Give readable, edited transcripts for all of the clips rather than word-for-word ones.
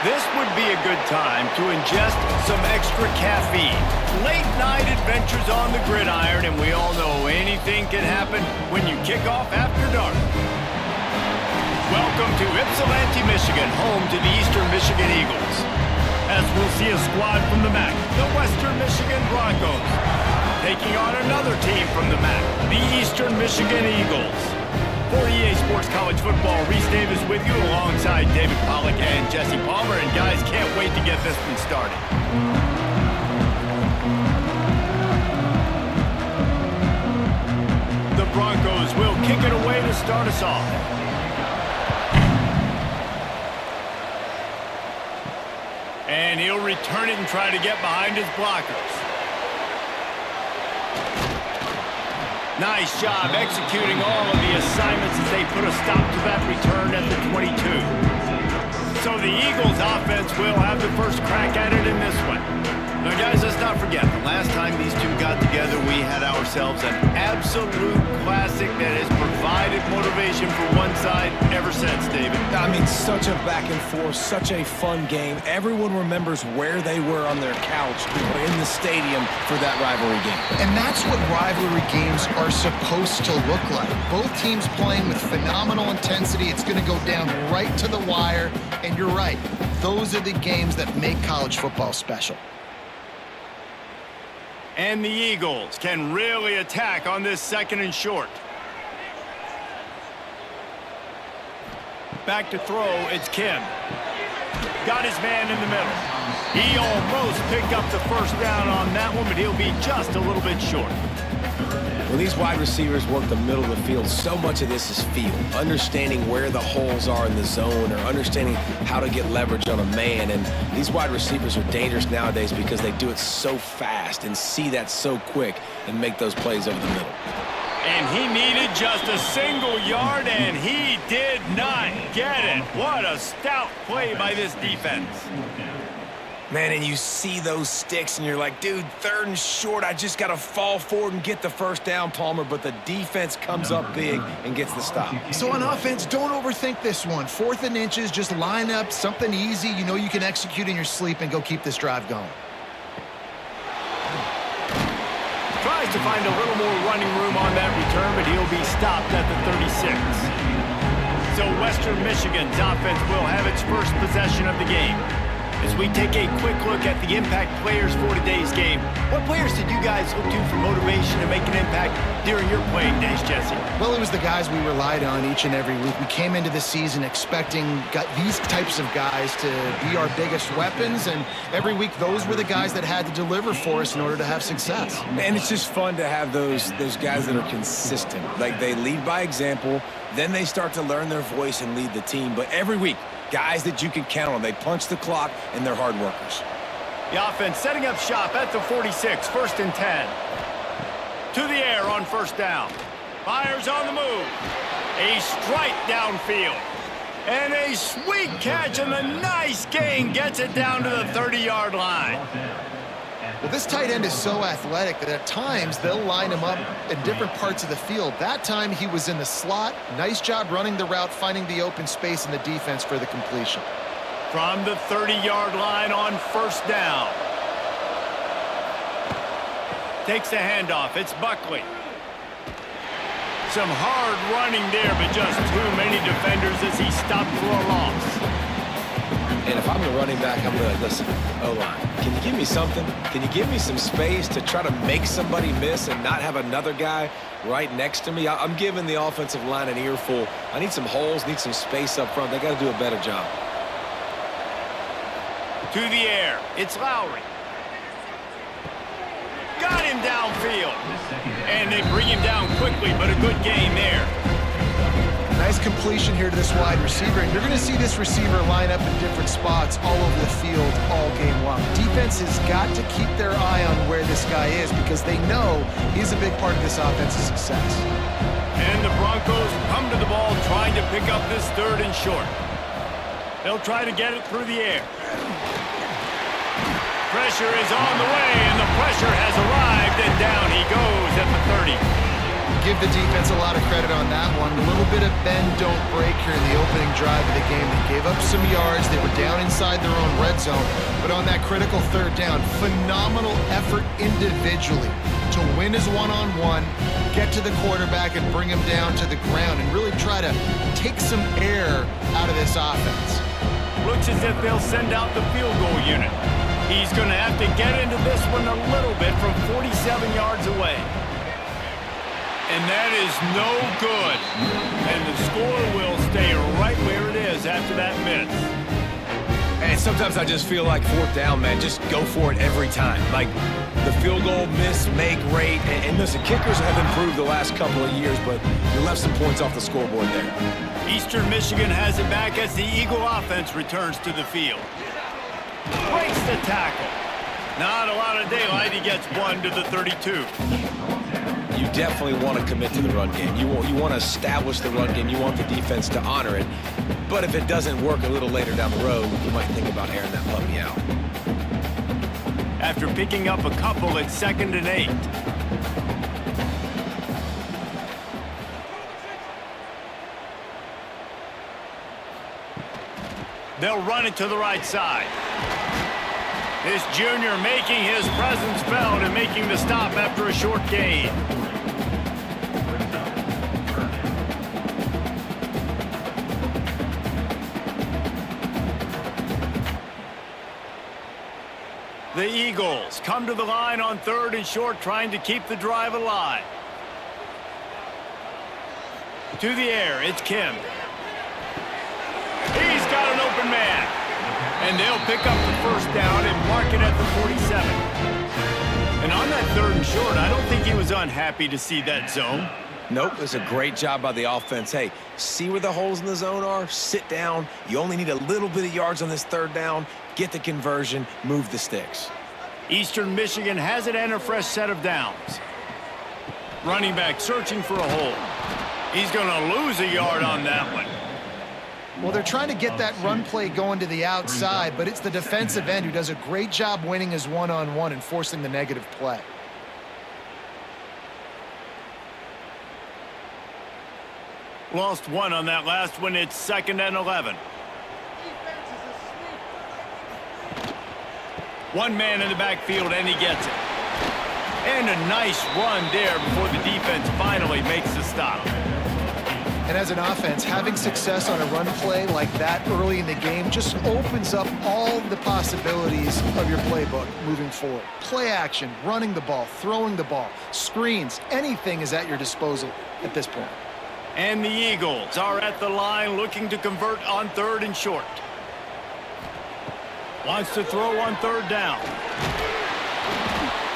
This would be a good time to ingest some extra caffeine. Late night adventures on the gridiron, and we all know anything can happen when you kick off after dark. Welcome to Ypsilanti, Michigan, home to the Eastern Michigan Eagles. As we'll see a squad from the MAC, the Western Michigan Broncos, taking on another team from the MAC, the Eastern Michigan Eagles. For EA Sports College Football, Reese Davis with you alongside David Pollack and Jesse Palmer. And guys, can't wait to get this one started. The Broncos will kick it away to start us off. And he'll return it and try to get behind his blockers. Nice job executing all of the assignments as they put a stop to that return at the 22. So the Eagles offense will have the first crack at it in this one. Now guys, let's not forget, the last time these two got together, we had ourselves an absolute classic that has provided motivation for one side ever since, David. I mean, such a back and forth, such a fun game. Everyone remembers where they were on their couch or in the stadium for that rivalry game. And that's what rivalry games are supposed to look like. Both teams playing with phenomenal intensity. It's going to go down right to the wire. And you're right, those are the games that make college football special. And the Eagles can really attack on this second and short. Back to throw, it's Kim. Got his man in the middle. He almost picked up the first down on that one, but he'll be just a little bit short. When these wide receivers work the middle of the field, so much of this is feel. Understanding where the holes are in the zone or understanding how to get leverage on a man. And these wide receivers are dangerous nowadays because they do it so fast and see that so quick and make those plays over the middle. And he needed just a single yard, and he did not get it. What a stout play by this defense. Man, and you see those sticks, and you're like, dude, third and short, I just got to fall forward and get the first down, Palmer, but the defense comes up big and gets the stop. So on offense, don't overthink this one. 4th and inches, just line up something easy you know you can execute in your sleep and go keep this drive going. Tries to find a little more running room on that return, but he'll be stopped at the 36. So Western Michigan's offense will have its first possession of the game. As we take a quick look at the impact players for today's game, what players did you guys look to for motivation to make an impact during your playing days, Jesse? Well, it was the guys we relied on each and every week. We came into the season expecting these types of guys to be our biggest weapons, and every week those were the guys that had to deliver for us in order to have success. And it's just fun to have those guys that are consistent. Like, they lead by example, then they start to learn their voice and lead the team. But every week, guys that you can count on. They punch the clock, and they're hard workers. The offense setting up shop at the 46, 1st and 10. To the air on first down. Fires on the move. A strike downfield. And a sweet catch, and a nice gain gets it down to the 30-yard line. Well, this tight end is so athletic that at times they'll line him up in different parts of the field. That time he was in the slot. Nice job running the route, finding the open space in the defense for the completion. From the 30-yard line on first down. Takes the handoff. It's Buckley. Some hard running there, but just too many defenders as he stopped for a loss. And if I'm the running back, I'm going to listen. O-line, can you give me something? Can you give me some space to try to make somebody miss and not have another guy right next to me? I'm giving the offensive line an earful. I need some holes, need some space up front. They got to do a better job. To the air, it's Lowry. Got him downfield. And they bring him down quickly, but a good gain there. Nice completion here to this wide receiver, and you're going to see this receiver line up in different spots all over the field all game long. Defense has got to keep their eye on where this guy is because they know he's a big part of this offense's success. And the Broncos come to the ball trying to pick up this 3rd and short. They'll try to get it through the air. Pressure is on the way, and the pressure has arrived, and down he goes at the 30. give the defense a lot of credit on that one. A little bit of bend, don't break here in the opening drive of the game. They gave up some yards. They were down inside their own red zone. But on that critical third down, phenomenal effort individually to win his one-on-one, get to the quarterback and bring him down to the ground and really try to take some air out of this offense. Looks as if they'll send out the field goal unit. He's going to have to get into this one a little bit from 47 yards away. And that is no good. And the score will stay right where it is after that miss. And sometimes I just feel like fourth down, man, just go for it every time. Like the field goal miss, make rate. And listen, kickers have improved the last couple of years, but you left some points off the scoreboard there. Eastern Michigan has it back as the Eagle offense returns to the field. Breaks the tackle. Not a lot of daylight. He gets 1 to the 32. You definitely want to commit to the run game. You want to establish the run game. You want the defense to honor it. But if it doesn't work a little later down the road, you might think about airing that puppy out. After picking up a couple, it's 2nd and 8. They'll run it to the right side. This junior making his presence felt and making the stop after a short gain. The Eagles come to the line on 3rd and short, trying to keep the drive alive. To the air, it's Kim. He's got an open man. And they'll pick up the first down and mark it at the 47. And on that 3rd and short, I don't think he was unhappy to see that zone. Nope, it's a great job by the offense. Hey, see where the holes in the zone are? Sit down. You only need a little bit of yards on this 3rd down. Get the conversion, move the sticks. Eastern Michigan has it and a fresh set of downs. Running back searching for a hole. He's going to lose a yard on that one. Well, they're trying to get that run play going to the outside, but it's the defensive end who does a great job winning his one-on-one and forcing the negative play. Lost 1 on that last one. It's 2nd and 11. One man in the backfield, and he gets it. And a nice run there before the defense finally makes the stop. And as an offense, having success on a run play like that early in the game just opens up all the possibilities of your playbook moving forward. Play action, running the ball, throwing the ball, screens, anything is at your disposal at this point. And the Eagles are at the line looking to convert on 3rd and short. Wants to throw on 3rd down.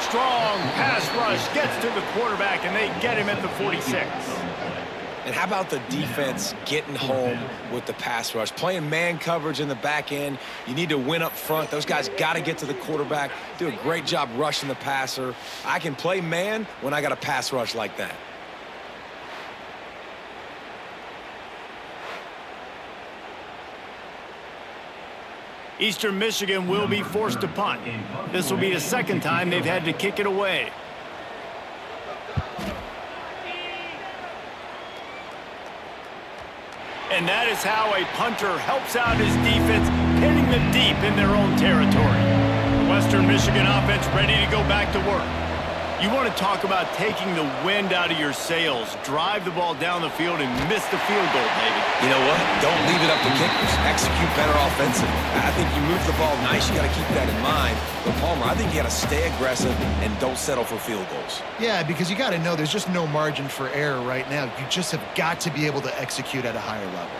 Strong pass rush gets to the quarterback, and they get him at the 46. And how about the defense getting home with the pass rush? Playing man coverage in the back end. You need to win up front. Those guys got to get to the quarterback. Do a great job rushing the passer. I can play man when I got a pass rush like that. Eastern Michigan will be forced to punt. This will be the 2nd time they've had to kick it away. And that is how a punter helps out his defense, hitting them deep in their own territory. The Western Michigan offense ready to go back to work. You want to talk about taking the wind out of your sails. Drive the ball down the field and miss the field goal, baby. You know what? Don't leave it up to kickers. Execute better offensively. I think you move the ball nice. You got to keep that in mind. But Palmer, I think you got to stay aggressive and don't settle for field goals. Yeah, because you got to know there's just no margin for error right now. You just have got to be able to execute at a higher level.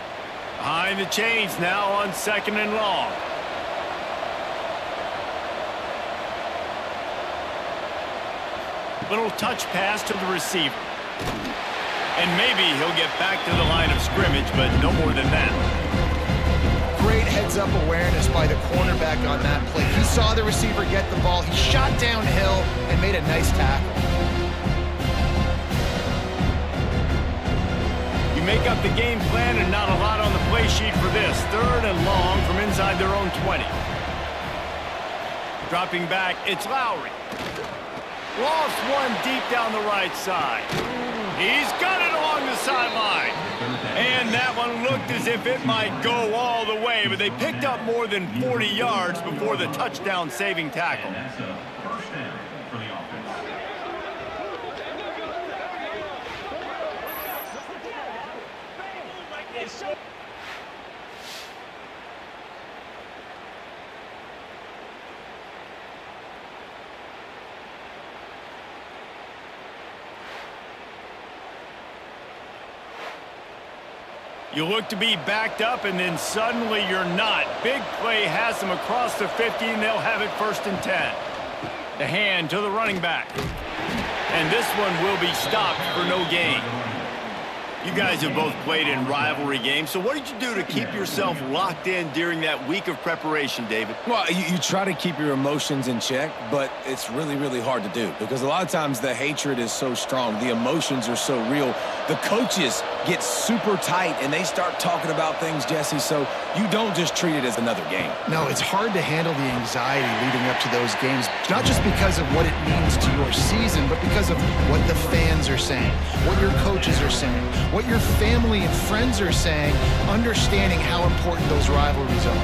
Behind the chains now on 2nd and long. Little touch pass to the receiver. And maybe he'll get back to the line of scrimmage, but no more than that. Great heads-up awareness by the cornerback on that play. He saw the receiver get the ball. He shot downhill and made a nice tackle. You make up the game plan and not a lot on the play sheet for this. 3rd and long from inside their own 20. Dropping back, it's Lowry. Lost 1 deep down the right side. He's got it along the sideline. And that one looked as if it might go all the way, but they picked up more than 40 yards before the touchdown-saving tackle. You look to be backed up, and then suddenly you're not. Big play has them across the 50, and they'll have it 1st and 10. The hand to the running back. And this one will be stopped for no gain. You guys have both played in rivalry games, so what did you do to keep yourself locked in during that week of preparation, David? Well, you try to keep your emotions in check, but it's really, really hard to do because a lot of times the hatred is so strong. The emotions are so real. The coaches get super tight, and they start talking about things, Jesse, so you don't just treat it as another game. No, it's hard to handle the anxiety leading up to those games, not just because of what it means to your season, but because of what the fans are saying, what your coaches are saying, what your family and friends are saying, understanding how important those rivalries are.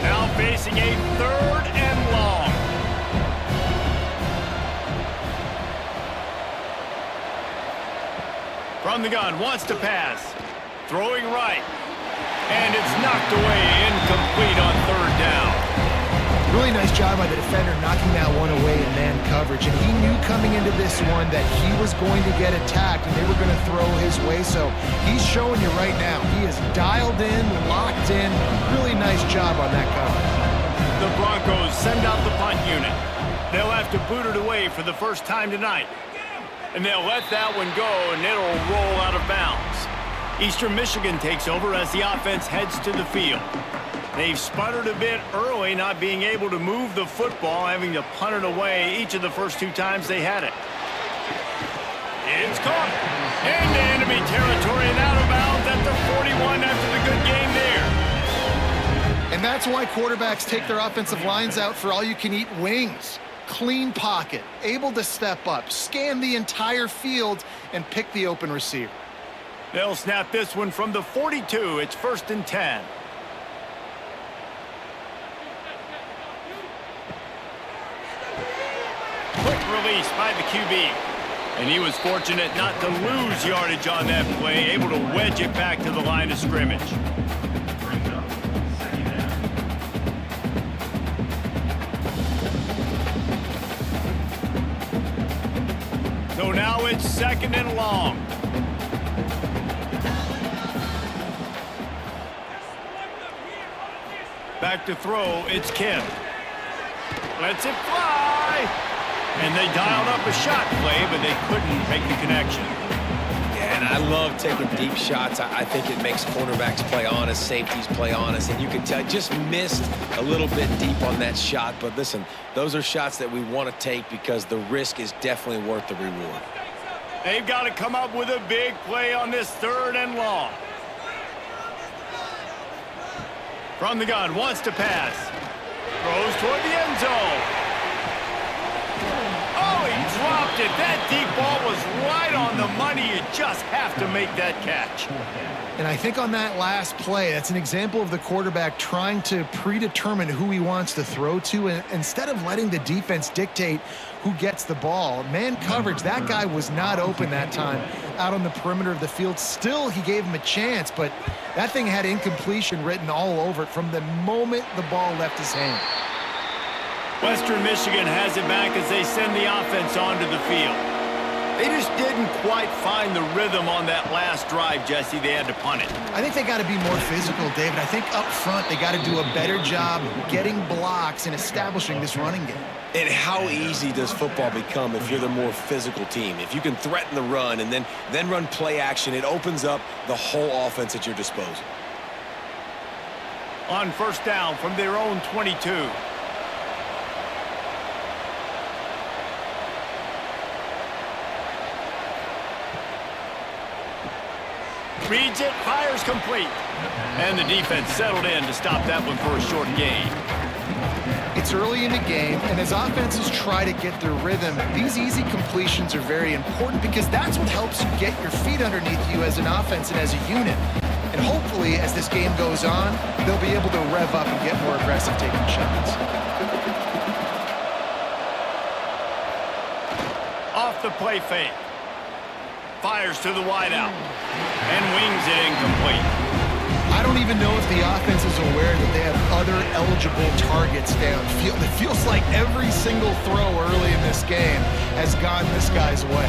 Now facing a 3rd and long. From the gun, wants to pass. Throwing right. And it's knocked away, incomplete on 3rd down. Really nice job by the defender knocking that one away in man coverage. And he knew coming into this one that he was going to get attacked and they were going to throw his way. So he's showing you right now. He is dialed in, locked in. Really nice job on that coverage. The Broncos send out the punt unit. They'll have to boot it away for the first time tonight. And they'll let that one go, and it'll roll out of bounds. Eastern Michigan takes over as the offense heads to the field. They've sputtered a bit early, not being able to move the football, having to punt it away each of the first 2 times they had it. It's caught into enemy territory and out of bounds at the 41 after the good game there. And that's why quarterbacks take their offensive lines out for all-you-can-eat wings. Clean pocket, able to step up, scan the entire field, and pick the open receiver. They'll snap this one from the 42. It's 1st and 10. Quick release by the QB. And he was fortunate not to lose yardage on that play, able to wedge it back to the line of scrimmage. So now it's 2nd and long. Back to throw, it's Kim. Lets it fly. And they dialed up a shot play, but they couldn't make the connection. Yeah, and I love taking deep shots. I think it makes cornerbacks play honest, safeties play honest, and you can tell just missed a little bit deep on that shot. But listen, those are shots that we want to take because the risk is definitely worth the reward. They've got to come up with a big play on this 3rd and long. From the gun, wants to pass. Throws toward the end zone. Oh, he dropped it. That deep ball was right on the money. You just have to make that catch. And I think on that last play, that's an example of the quarterback trying to predetermine who he wants to throw to, and instead of letting the defense dictate who gets the ball. Man coverage, that guy was not open that time out on the perimeter of the field. Still, he gave him a chance, but that thing had incompletion written all over it from the moment the ball left his hand. Western Michigan has it back as they send the offense onto the field. They just didn't quite find the rhythm on that last drive, Jesse. They had to punt it. I think they got to be more physical, David. I think up front they got to do a better job getting blocks and establishing this running game. And how easy does football become if you're the more physical team? If you can threaten the run and then run play action, it opens up the whole offense at your disposal. On 1st down from their own 22. Reads it, fires complete. And the defense settled in to stop that one for a short gain. It's early in the game, and as offenses try to get their rhythm, these easy completions are very important because that's what helps you get your feet underneath you as an offense and as a unit. And hopefully, as this game goes on, they'll be able to rev up and get more aggressive taking shots. Off the play fake. Fires to the wideout. And wings it incomplete. I don't even know if the offense is aware that they have other eligible targets downfield. It feels like every single throw early in this game has gone this guy's way.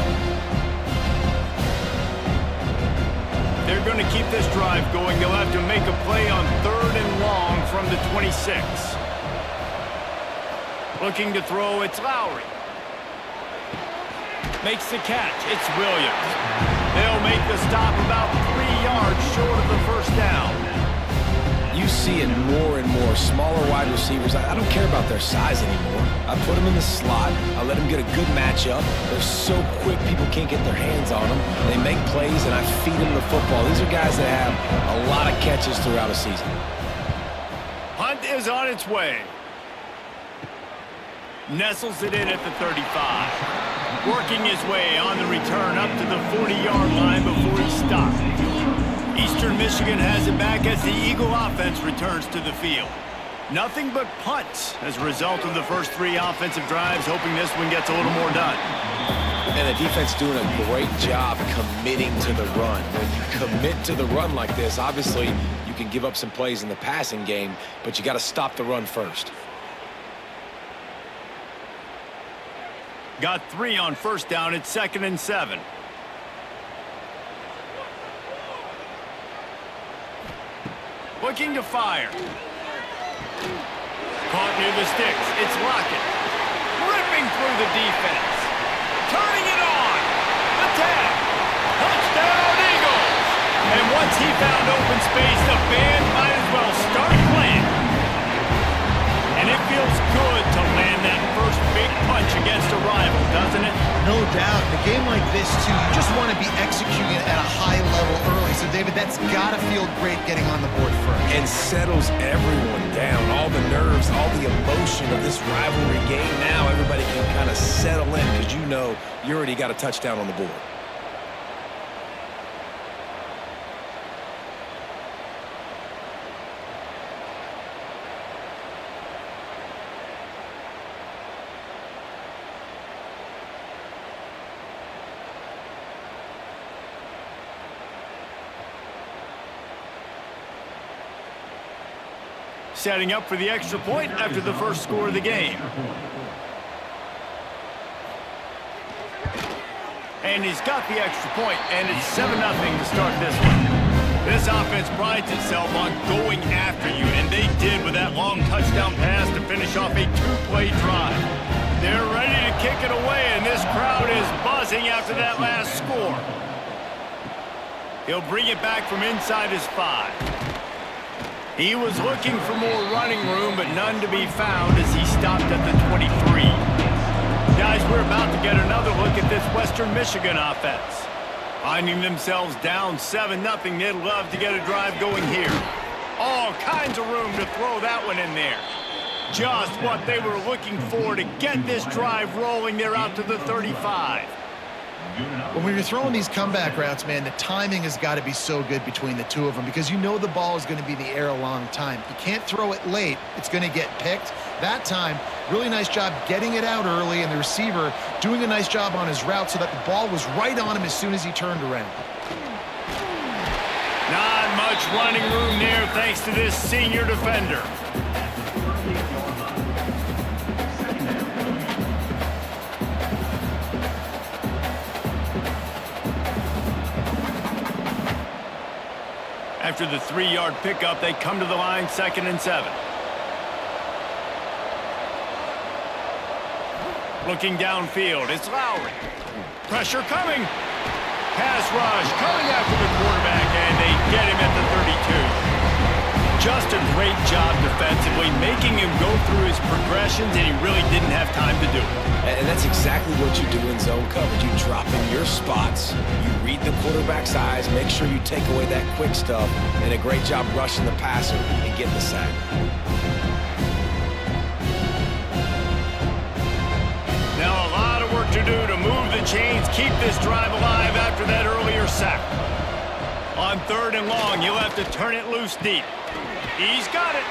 They're going to keep this drive going. They'll have to make a play on 3rd and long from the 26. Looking to throw, it's Lowry. Makes the catch, it's Williams. They'll make the stop about 3 yards short of the first down. You see it more and more. Smaller wide receivers, I don't care about their size anymore. I put them in the slot. I let them get a good matchup. They're so quick, people can't get their hands on them. They make plays, and I feed them the football. These are guys that have a lot of catches throughout a season. Hunt is on its way. Nestles it in at the 35. Working his way on the return up to the 40-yard line before he stopped. Eastern Michigan has it back as the Eagle offense returns to the field. Nothing but punts as a result of the first 3 offensive drives, hoping this one gets a little more done. And the defense doing a great job committing to the run. When you commit to the run like this, obviously you can give up some plays in the passing game, but you got to stop the run first. Got 3 on first down at 2nd and 7. Looking to fire. Caught near the sticks. It's Lockett. Ripping through the defense. Turning it on. The tag. Touchdown Eagles. And once he found open space, the band might as well start playing. And it feels good to land that first big punch against a rival, doesn't it? No doubt. In a game like this, too, you just want to be executing at a high level early. So, David, that's got to feel great getting on the board first. And settles everyone down. All the nerves, all the emotion of this rivalry game. Now everybody can kind of settle in because you know you already got a touchdown on the board. Setting up for the extra point after the first score of the game. And he's got the extra point, and it's 7-0 to start this one. This offense prides itself on going after you, and they did with that long touchdown pass to finish off a 2-play drive. They're ready to kick it away, and this crowd is buzzing after that last score. He'll bring it back from inside his 5. He was looking for more running room, but none to be found as he stopped at the 23. Guys, we're about to get another look at this Western Michigan offense. Finding themselves down 7-0, they'd love to get a drive going here. All kinds of room to throw that one in there. Just what they were looking for to get this drive rolling. They're out to the 35. When you're throwing these comeback routes, man, the timing has got to be so good between the two of them because you know the ball is going to be in the air a long time. You can't throw it late. It's going to get picked. That time, really nice job getting it out early, and the receiver doing a nice job on his route so that the ball was right on him as soon as he turned around. Not much running room there thanks to this senior defender. After the 3-yard pickup, they come to the line 2nd and 7. Looking downfield, it's Lowry. Pressure coming. Pass rush coming after the quarterback, and they get him at the 32. Just a great job defensively, making him go through his progressions, and he really didn't have time to do it. And that's exactly what you do in zone coverage. You drop in your spots, you read the quarterback's eyes, make sure you take away that quick stuff, and a great job rushing the passer and getting the sack. to do to move the chains, keep this drive alive after that earlier sack. On 3rd and long, he'll have to turn it loose deep. He's got it.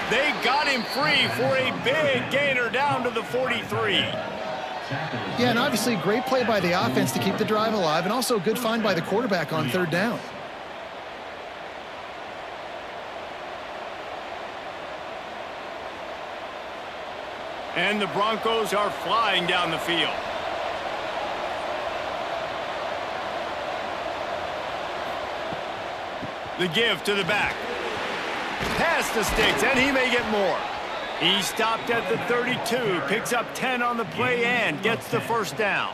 They got him free for a big gainer down to the 43. Yeah, and obviously great play by the offense to keep the drive alive, and also a good find by the quarterback on 3rd down. And the Broncos are flying down the field. The give to the back. Past the sticks, and he may get more. He stopped at the 32, picks up 10 on the play, and gets the 1st down.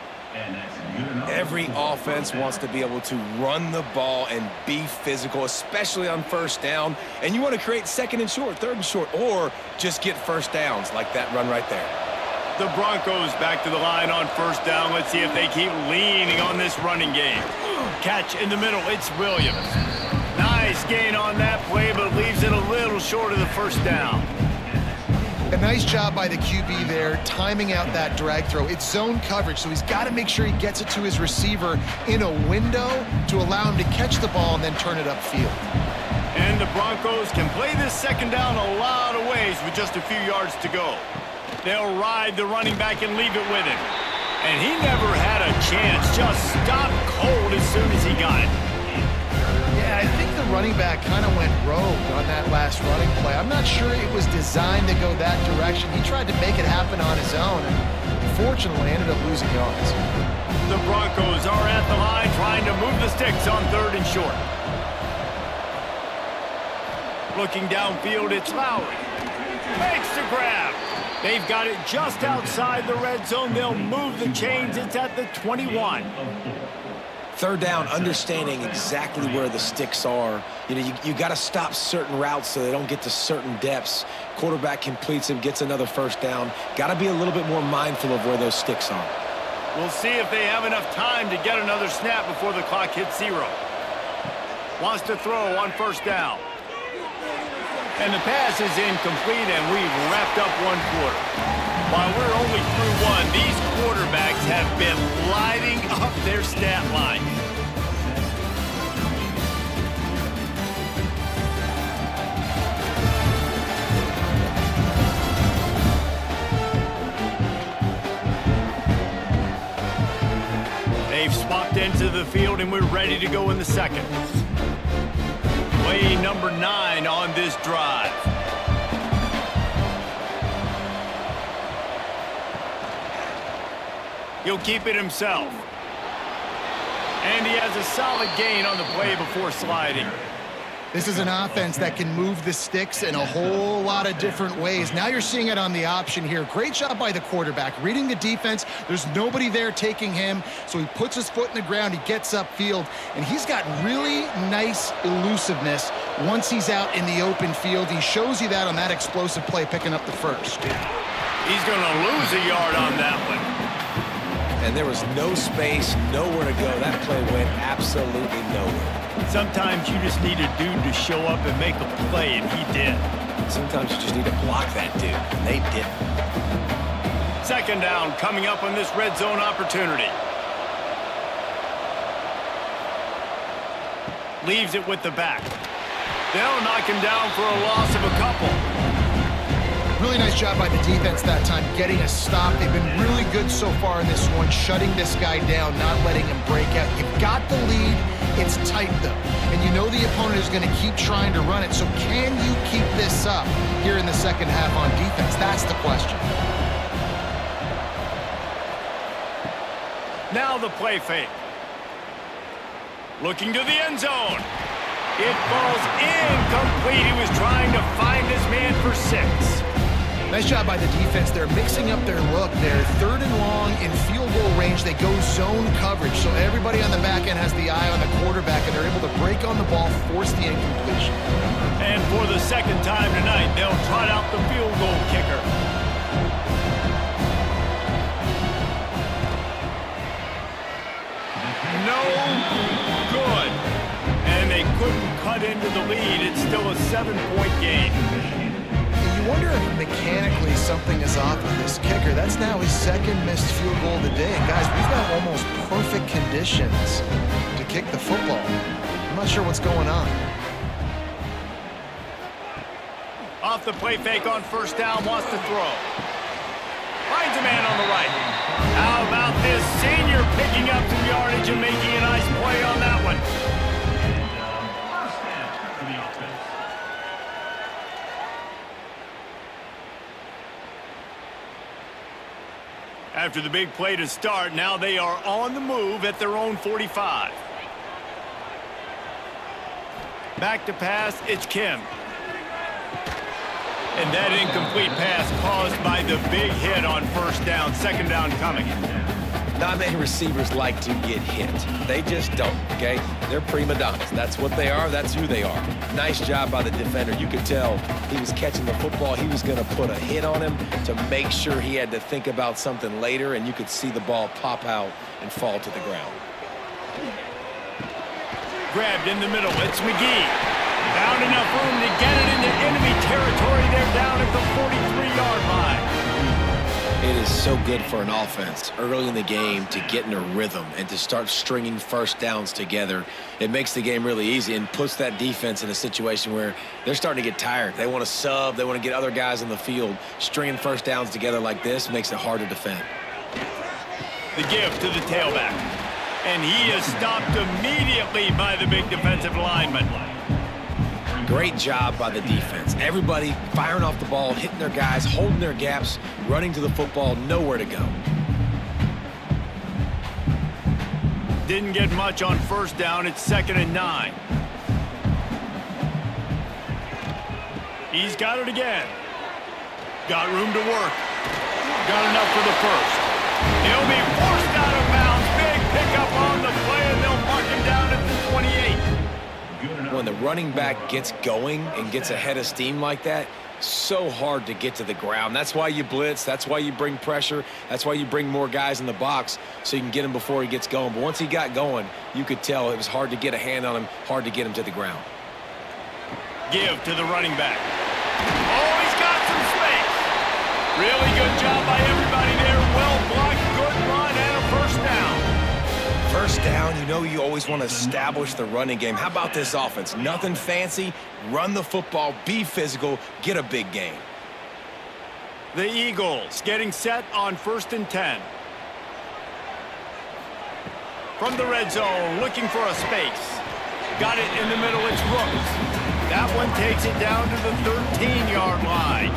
Every offense wants to be able to run the ball and be physical, especially on 1st down. And you want to create 2nd and short, 3rd and short, or just get 1st downs like that run right there. The Broncos back to the line on 1st down. Let's see if they keep leaning on this running game. Catch in the middle. It's Williams. Nice gain on that play, but leaves it a little short of the 1st down. A nice job by the QB there, timing out that drag throw. It's zone coverage, so he's got to make sure he gets it to his receiver in a window to allow him to catch the ball and then turn it upfield. And the Broncos can play this 2nd down a lot of ways with just a few yards to go. They'll ride the running back and leave it with him. And he never had a chance, just stopped cold as soon as he got it. Yeah, I think the running back kind of went rogue on that last running play. I'm not sure it was designed to go that direction. He tried to make it happen on his own, and unfortunately ended up losing yards. The Broncos are at the line trying to move the sticks on 3rd and short. Looking downfield, it's Lowry. Makes the grab. They've got it just outside the red zone. They'll move the chains. It's at the 21. 3rd down, understanding exactly where the sticks are. You know, you got to stop certain routes so they don't get to certain depths. Quarterback completes him, gets another 1st down. Got to be a little bit more mindful of where those sticks are. We'll see if they have enough time to get another snap before the clock hits 0. Wants to throw on 1st down. And the pass is incomplete, and we've wrapped up 1 quarter. While we're only through 1, these quarterbacks have been lighting up their stat line. They've swapped into the field, and we're ready to go in the 2nd. Play number 9 on this drive. He'll keep it himself. And he has a solid gain on the play before sliding. This is an offense that can move the sticks in a whole lot of different ways. Now you're seeing it on the option here. Great job by the quarterback. Reading the defense, there's nobody there taking him, so he puts his foot in the ground, he gets upfield, and he's got really nice elusiveness once he's out in the open field. He shows you that on that explosive play, picking up the 1st. He's going to lose a yard on that one. And there was no space, nowhere to go. That play went absolutely nowhere. Sometimes you just need a dude to show up and make a play, and he did. Sometimes you just need to block that dude, and they didn't. 2nd down coming up on this red zone opportunity. Leaves it with the back. They'll knock him down for a loss of a couple. Really nice job by the defense that time, getting a stop. They've been really good so far in this one, shutting this guy down, not letting him break out. You've got the lead. It's tight, though. And you know the opponent is going to keep trying to run it. So can you keep this up here in the 2nd half on defense? That's the question. Now the play fake. Looking to the end zone. It falls incomplete. He was trying to find his man for 6. Nice job by the defense. They're mixing up their look. They're 3rd and long in field goal range. They go zone coverage, so everybody on the back end has the eye on the quarterback, and they're able to break on the ball, force the incompletion. And for the 2nd time tonight, they'll trot out the field goal kicker. No good. And they couldn't cut into the lead. It's still a 7-point game. You wonder if mechanically something is off with this kicker. That's now his second missed field goal of the day. And guys, we've got almost perfect conditions to kick the football. I'm not sure what's going on. Off the play fake on first down, wants to throw. Finds a man on the right. How about this senior picking up some yardage and making a nice play on that one? After the big play to start, now they are on the move at their own 45. Back to pass, it's Kim. And that incomplete pass caused by the big hit on first down, second down coming. Not many receivers like to get hit. They just don't, okay? They're prima donnas. That's what they are. That's who they are. Nice job by the defender. You could tell he was catching the football. He was going to put a hit on him to make sure he had to think about something later, and you could see the ball pop out and fall to the ground. Grabbed in the middle. It's McGee. Found enough room to get it into enemy territory. They're down at the 43-yard line. It is so good for an offense early in the game to get in a rhythm and to start stringing first downs together. It makes the game really easy and puts that defense in a situation where they're starting to get tired. They want to sub. They want to get other guys in the field. Stringing first downs together like this makes it hard to defend. The give to the tailback. And he is stopped immediately by the big defensive lineman. Great job by the defense. Everybody firing off the ball, hitting their guys, holding their gaps, running to the football, nowhere to go. Didn't get much on first down. It's 2nd and 9. He's got it again. Got room to work. Got enough for the first. He'll be forced out of bounds. Big pickup on the play, and they'll mark him down at the 28. When the running back gets going and gets ahead of steam like that, so hard to get to the ground. That's why you blitz. That's why you bring pressure. That's why you bring more guys in the box so you can get him before he gets going. But once he got going, you could tell it was hard to get a hand on him, hard to get him to the ground. Give to the running back. Oh, he's got some space. Really good job by everybody there. Well blocked, good run, and a first down. First down, you know you always want to establish the running game. How about this offense? Nothing fancy. Run the football, be physical, get a big gain. The Eagles getting set on 1st and 10. From the red zone, looking for a space. Got it in the middle, it's Rooks. That one takes it down to the 13-yard line.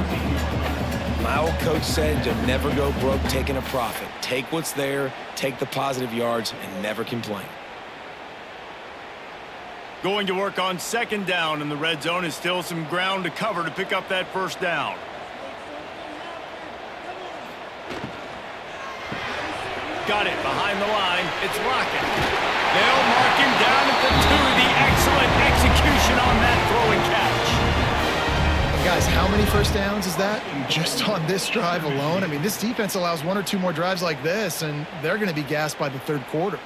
My old coach said to never go broke taking a profit. Take what's there, take the positive yards, and never complain. Going to work on 2nd down in the red zone is still some ground to cover to pick up that first down. Got it behind the line. It's Lockett. They'll mark him down at the 2. The excellent execution on that throw and catch. Guys, how many first downs is that just on this drive alone? I mean, this defense allows 1 or 2 more drives like this, and they're going to be gassed by the 3rd quarter.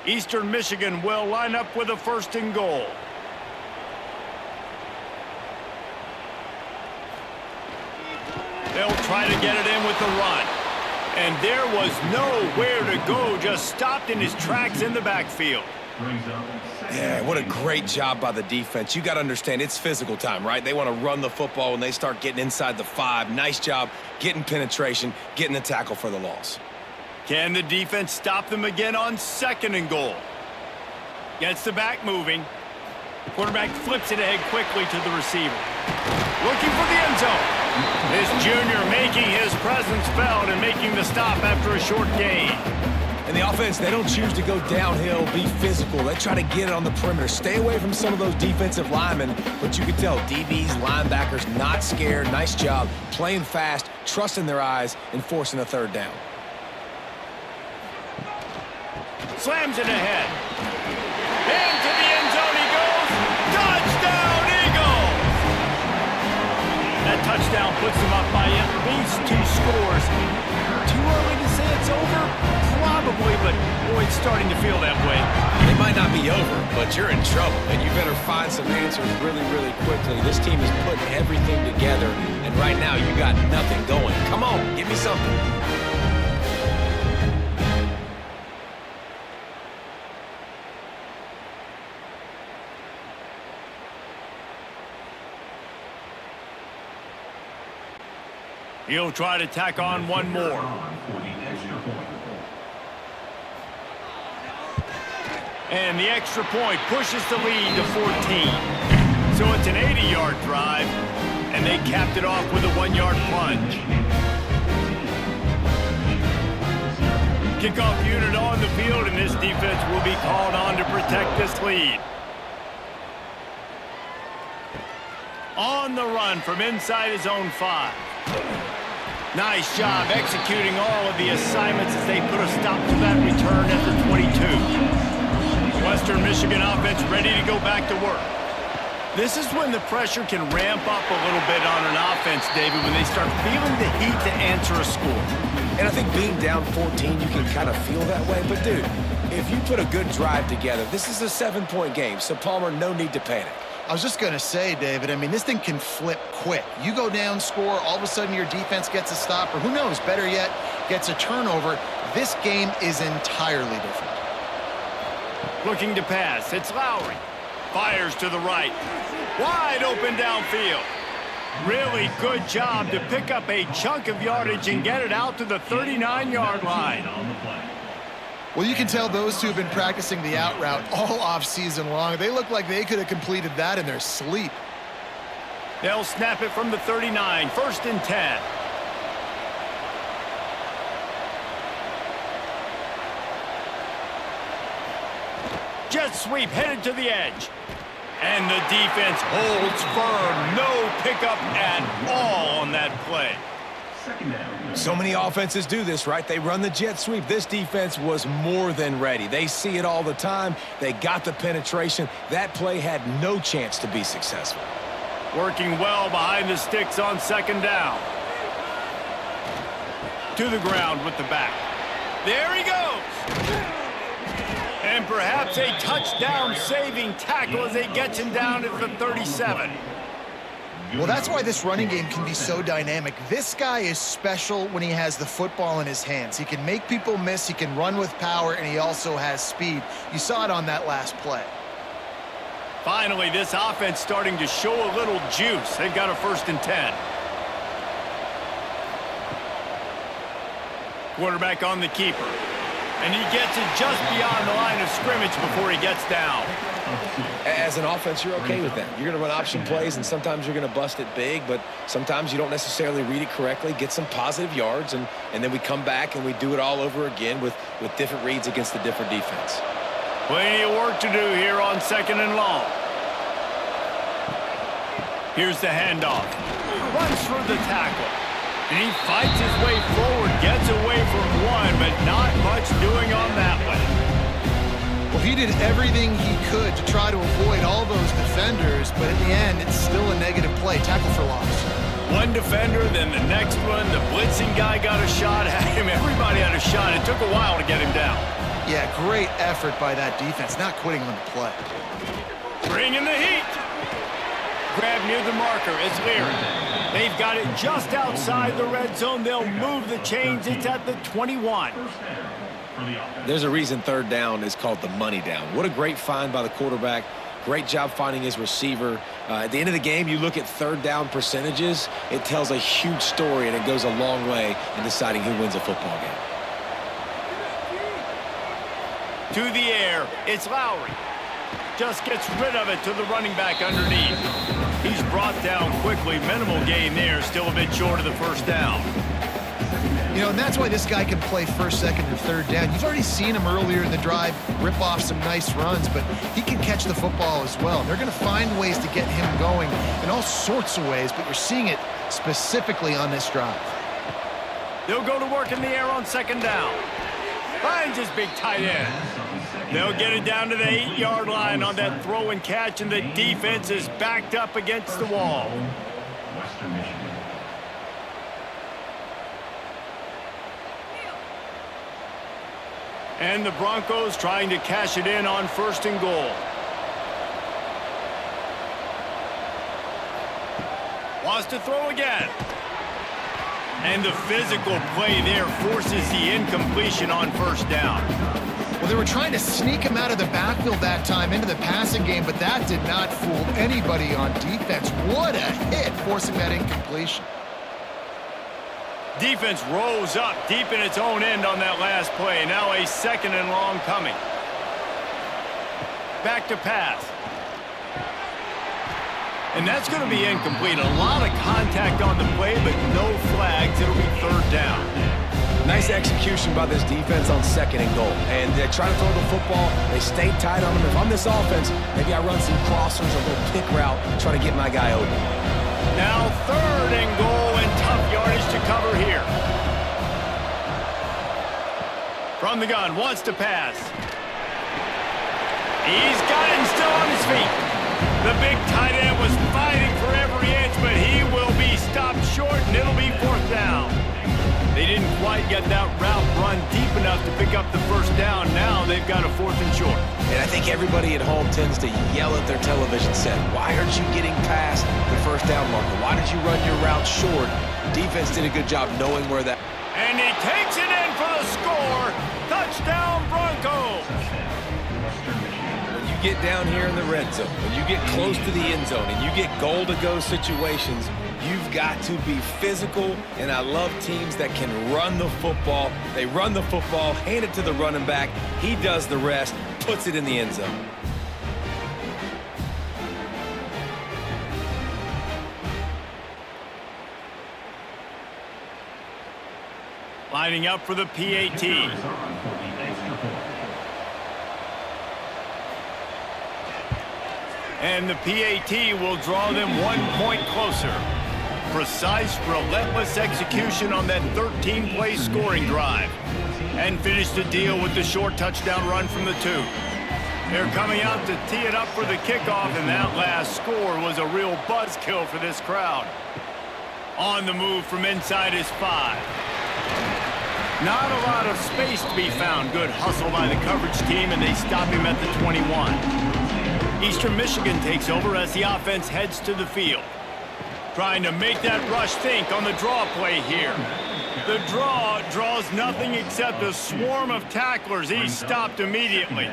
Eastern Michigan will line up with a 1st and goal. They'll try to get it in with the run. And there was nowhere to go, just stopped in his tracks in the backfield. Yeah, what a great job by the defense. You got to understand, it's physical time, right? They want to run the football when they start getting inside the 5. Nice job getting penetration, getting the tackle for the loss. Can the defense stop them again on 2nd and goal? Gets the back moving. Quarterback flips it ahead quickly to the receiver. Looking for the end zone. This junior making his presence felt and making the stop after a short gain. And the offense, they don't choose to go downhill, be physical. They try to get it on the perimeter. Stay away from some of those defensive linemen, but you can tell DBs, linebackers, not scared. Nice job playing fast, trusting their eyes, and forcing a 3rd down. Slams it ahead. Into the end zone he goes. Touchdown, Eagles! That touchdown puts them up by at least 2 scores. Too early to say it's over? Probably. Probably, but boy, it's starting to feel that way. It might not be over, but you're in trouble, and you better find some answers really, really quickly. This team is putting everything together, and right now you got nothing going. Come on, give me something. He'll try to tack on one more. And the extra point pushes the lead to 14. So it's an 80-yard drive, and they capped it off with a 1-yard plunge. Kickoff unit on the field, and this defense will be called on to protect this lead. On the run from inside his own 5. Nice job executing all of the assignments as they put a stop to that return at the 22. Western Michigan offense ready to go back to work. This is when the pressure can ramp up a little bit on an offense, David, when they start feeling the heat to answer a score. And I think being down 14, you can kind of feel that way. But, dude, if you put a good drive together, this is a 7-point game. So, Palmer, no need to panic. I was just going to say, David, I mean, this thing can flip quick. You go down, score, all of a sudden your defense gets a stop, or who knows, better yet, gets a turnover. This game is entirely different. Looking to pass, it's Lowry. Fires to the right. Wide open downfield. Really good job to pick up a chunk of yardage and get it out to the 39-yard line. Well, you can tell those two have been practicing the out route all off-season long. They look like they could have completed that in their sleep. They'll snap it from the 39, 1st and 10. Jet sweep headed to the edge. And the defense holds firm. No pickup at all on that play. So many offenses do this, right? They run the jet sweep. This defense was more than ready. They see it all the time. They got the penetration. That play had no chance to be successful. Working well behind the sticks on 2nd down. To the ground with the back. There he goes. And perhaps a touchdown-saving tackle as they get him down at the 37. Well, that's why this running game can be so dynamic. This guy is special when he has the football in his hands. He can make people miss, he can run with power, and he also has speed. You saw it on that last play. Finally, this offense starting to show a little juice. They've got a 1st and 10. Quarterback on the keeper. And he gets it just beyond the line of scrimmage before he gets down. As an offense, you're okay with that. You're going to run option plays, and sometimes you're going to bust it big, but sometimes you don't necessarily read it correctly, get some positive yards, and then we come back and we do it all over again with different reads against the different defense. Plenty of work to do here on 2nd and long. Here's the handoff. Runs through the tackle. And he fights his way forward, gets away from one, but not much doing on that one. Well, he did everything he could to try to avoid all those defenders, but in the end, it's still a negative play. Tackle for loss. One defender, then the next one. The blitzing guy got a shot at him. Everybody had a shot. It took a while to get him down. Yeah, great effort by that defense, not quitting on the play. Bringing the heat. Grab near the marker is Leary. They've got it just outside the red zone. They'll move the chains. It's at the 21. There's a reason 3rd down is called the money down. What a great find by the quarterback. Great job finding his receiver. At the end of the game, you look at 3rd down percentages. It tells a huge story, and it goes a long way in deciding who wins a football game. To the air, it's Lowry. Just gets rid of it to the running back underneath. He's brought down quickly. Minimal gain there. Still a bit short of the 1st down. You know, and that's why this guy can play 1st, 2nd, and 3rd down. You've already seen him earlier in the drive rip off some nice runs, but he can catch the football as well. They're going to find ways to get him going in all sorts of ways, but you're seeing it specifically on this drive. They'll go to work in the air on 2nd down. Finds his big tight end. They'll get it down to the 8-yard line on that throw and catch, and the defense is backed up against the wall. And the Broncos trying to cash it in on 1st and goal. Wants to throw again. And the physical play there forces the incompletion on 1st down. Well, they were trying to sneak him out of the backfield that time into the passing game, but that did not fool anybody on defense. What a hit, forcing that incompletion. Defense rose up deep in its own end on that last play. Now a 2nd and long coming. Back to pass. And that's going to be incomplete. A lot of contact on the play, but no flags. It'll be 3rd down. Nice execution by this defense on 2nd and goal. And they try to throw the football. They stay tight on them. If I'm this offense, maybe I run some crossers, a little kick route, try to get my guy open. Now 3rd and goal and tough yardage to cover here. From the gun, wants to pass. He's got him still on his feet. The big tight end was fighting for every inch, but he will be stopped short, and it'll be 4th down. They didn't quite get that route run deep enough to pick up the 1st down. Now they've got a 4th and short. And I think everybody at home tends to yell at their television set. Why aren't you getting past the 1st down marker? Why did you run your route short? Defense did a good job knowing where that... And he takes it in for the score. Touchdown, Broncos. When you get down here in the red zone, when you get close to the end zone, and you get goal-to-go situations, you've got to be physical, and I love teams that can run the football. They run the football, hand it to the running back. He does the rest, puts it in the end zone. Lining up for the PAT. And the PAT will draw them 1 point closer. Precise, relentless execution on that 13-play scoring drive. And finish the deal with the short touchdown run from the 2. They're coming out to tee it up for the kickoff, and that last score was a real buzzkill for this crowd. On the move from inside his 5. Not a lot of space to be found. Good hustle by the coverage team, and they stop him at the 21. Eastern Michigan takes over as the offense heads to the field. Trying to make that rush think on the draw play here. The draw draws nothing except a swarm of tacklers. He's stopped immediately.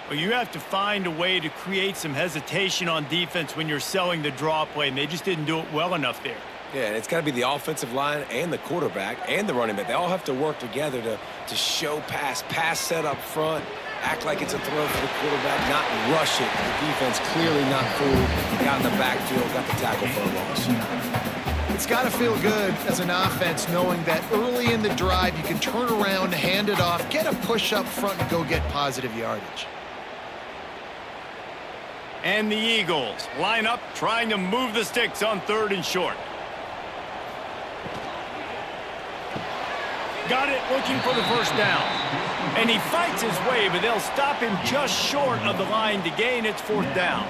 Well, you have to find a way to create some hesitation on defense when you're selling the draw play, and they just didn't do it well enough there. Yeah, and it's got to be the offensive line and the quarterback and the running back. They all have to work together to show pass set up front, act like it's a throw for the quarterback, not rush it. The defense clearly not fooled. Got in the backfield, got the tackle for a loss. It's got to feel good as an offense knowing that early in the drive you can turn around, hand it off, get a push up front, and go get positive yardage. And the Eagles line up trying to move the sticks on 3rd and short. Got it, looking for the 1st down. And he fights his way, but they'll stop him just short of the line to gain. It's 4th down.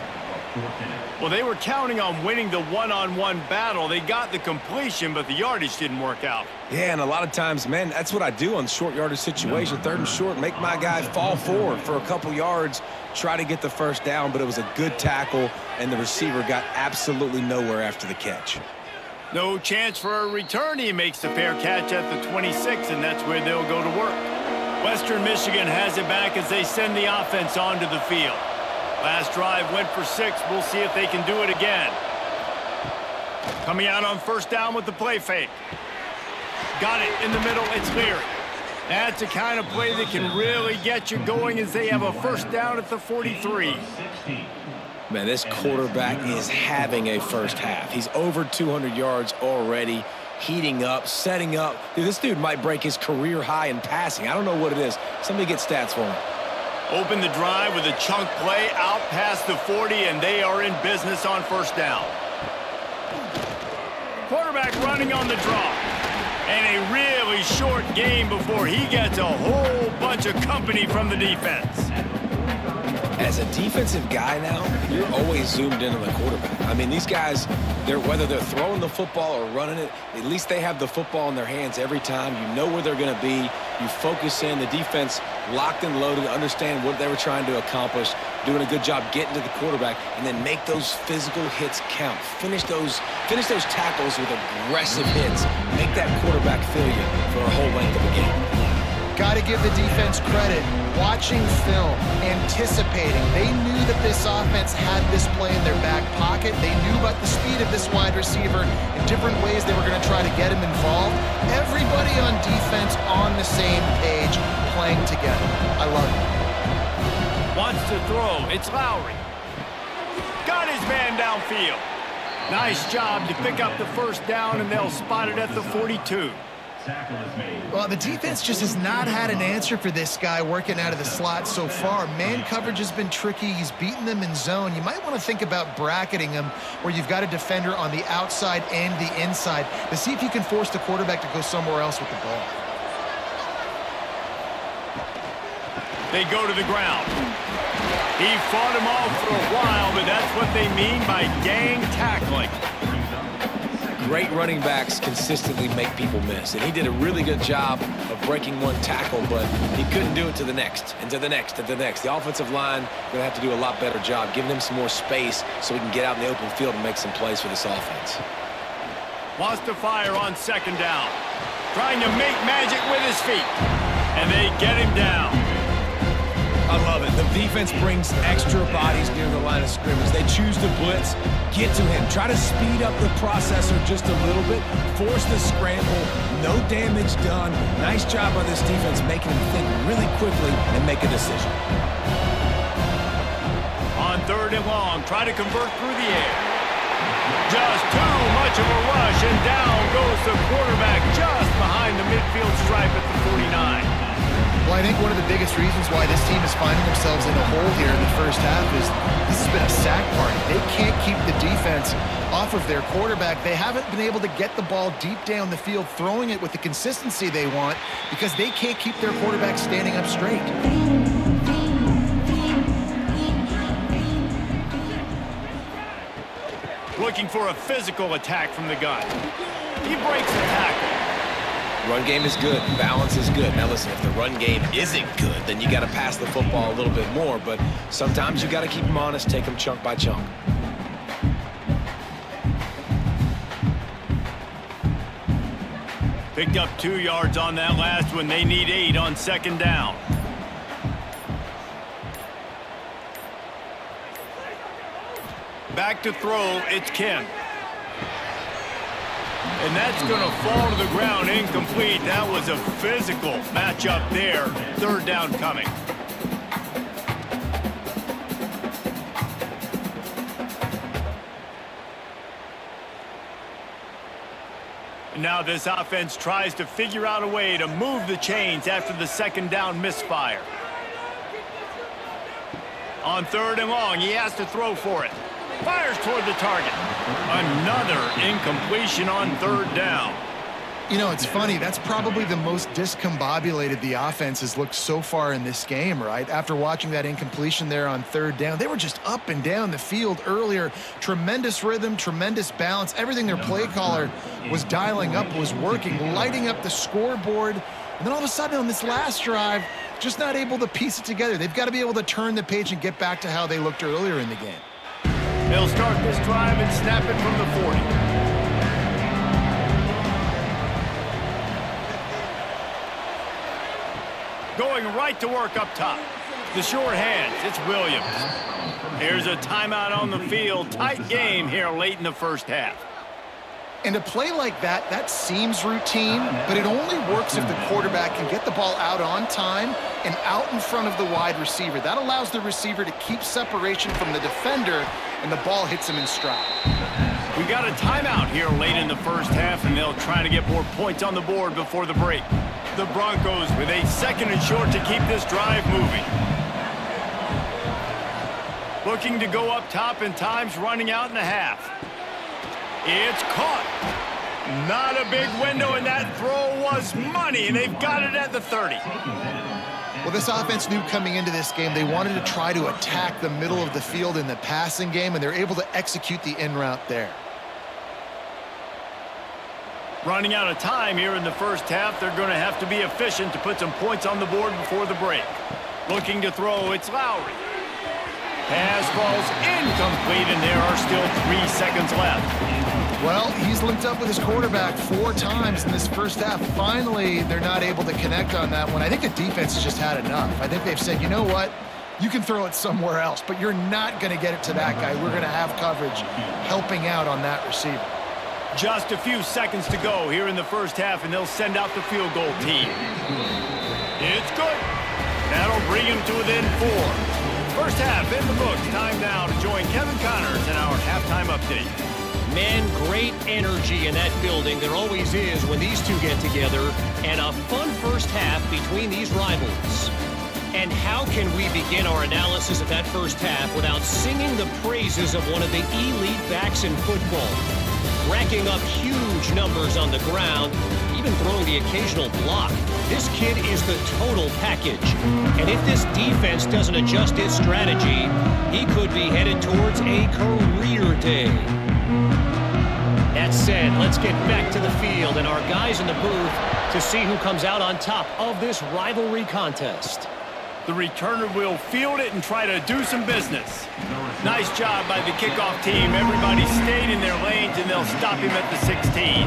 Well, they were counting on winning the one-on-one battle. They got the completion, but the yardage didn't work out. Yeah, and a lot of times, man, that's what I do on short yardage situation. 3rd and short, make my guy fall forward for a couple yards, try to get the 1st down, but it was a good tackle, and the receiver got absolutely nowhere after the catch. No chance for a return. He makes the fair catch at the 26, and that's where they'll go to work. Western Michigan has it back as they send the offense onto the field. Last drive went for 6. We'll see if they can do it again. Coming out on 1st down with the play fake. Got it in the middle. It's Leary. That's the kind of play that can really get you going as they have a 1st down at the 43. Man, this quarterback is having a first half. He's over 200 yards already, heating up, setting up. Dude, this dude might break his career high in passing. I don't know what it is. Somebody get stats for him. Open the drive with a chunk play out past the 40, and they are in business on 1st down. Quarterback running on the draw. And a really short game before he gets a whole bunch of company from the defense. As a defensive guy now, you're always zoomed in on the quarterback. I mean, these guys, whether they're throwing the football or running it, at least they have the football in their hands every time. You know where they're going to be. You focus in. The defense locked and loaded, understand what they were trying to accomplish, doing a good job getting to the quarterback, and then make those physical hits count. Finish those tackles with aggressive hits. Make that quarterback feel you for a whole length of the game. Got to give the defense credit. Watching film, anticipating. They knew that this offense had this play in their back pocket. They knew about the speed of this wide receiver in different ways they were going to try to get him involved. Everybody on defense on the same page, playing together. I love it. Wants to throw. It's Lowry. Got his man downfield. Nice job to pick up the first down, and they'll spot it at the 42. Well, the defense just has not had an answer for this guy working out of the slot so far. Man coverage has been tricky. He's beaten them in zone. You might want to think about bracketing him where you've got a defender on the outside and the inside to see if you can force the quarterback to go somewhere else with the ball. They go to the ground. He fought him off for a while, but that's what they mean by gang tackling. Great running backs consistently make people miss, and he did a really good job of breaking one tackle, but he couldn't do it to the next, and to the next, and to the next. The offensive line going to have to do a lot better job, giving him some more space so he can get out in the open field and make some plays for this offense. Wants to fire on second down. Trying to make magic with his feet, and they get him down. I love it. The defense brings extra bodies near the line of scrimmage. They choose to blitz, get to him, try to speed up the processor just a little bit, force the scramble, no damage done. Nice job by this defense making him think really quickly and make a decision. On third and long, try to convert through the air. Just too much of a rush, and down goes the quarterback just behind the midfield stripe at the 49. Well, I think one of the biggest reasons why this team is finding themselves in a hole here in the first half is this has been a sack party. They can't keep the defense off of their quarterback. They haven't been able to get the ball deep down the field, throwing it with the consistency they want because they can't keep their quarterback standing up straight. Looking for a physical attack from the gun. He breaks the tackle. Run game is good. Balance is good. Now listen, if the run game isn't good, then you got to pass the football a little bit more. But sometimes you got to keep them honest, take them chunk by chunk. Picked up 2 yards on that last one. They need 8 on second down. Back to throw. It's Kim. And that's going to fall to the ground incomplete. That was a physical matchup there. Third down coming. Now this offense tries to figure out a way to move the chains after the second down misfire. On third and long, he has to throw for it. Fires toward the target. Another incompletion on third down. You know, it's funny. That's probably the most discombobulated the offense has looked so far in this game, right? After watching that incompletion there on third down, they were just up and down the field earlier. Tremendous rhythm, tremendous balance. Everything their play caller was dialing up was working, lighting up the scoreboard. And then all of a sudden on this last drive, just not able to piece it together. They've got to be able to turn the page and get back to how they looked earlier in the game. They'll start this drive and snap it from the 40. Going right to work up top. The short hands, it's Williams. Here's a timeout on the field. Tight game here late in the first half. And a play like that, that seems routine, but it only works if the quarterback can get the ball out on time and out in front of the wide receiver. That allows the receiver to keep separation from the defender, and the ball hits him in stride. We got a timeout here late in the first half, and they'll try to get more points on the board before the break. The Broncos with a second and short to keep this drive moving. Looking to go up top, and time's running out in the half. It's caught. Not a big window, and that throw was money, and they've got it at the 30. Well, this offense knew coming into this game they wanted to try to attack the middle of the field in the passing game, and they're able to execute the in route there. Running out of time here in the first half, they're going to have to be efficient to put some points on the board before the break. Looking to throw, it's Lowry. Pass falls incomplete, and there are still 3 seconds left. Well, he's linked up with his quarterback 4 times in this first half. Finally, they're not able to connect on that one. I think the defense has just had enough. I think they've said, you know what? You can throw it somewhere else, but you're not going to get it to that guy. We're going to have coverage helping out on that receiver. Just a few seconds to go here in the first half, and they'll send out the field goal team. It's good. That'll bring him to within 4. First half in the books. Time now to join Kevin Connors in our halftime update. Man, great energy in that building. There always is when these two get together. And a fun first half between these rivals. And how can we begin our analysis of that first half without singing the praises of one of the elite backs in football? Racking up huge numbers on the ground, even throwing the occasional block. This kid is the total package. And if this defense doesn't adjust its strategy, he could be headed towards a career day. That said, let's get back to the field and our guys in the booth to see who comes out on top of this rivalry contest. The returner will field it and try to do some business. Nice job by the kickoff team. Everybody stayed in their lanes, and they'll stop him at the 16.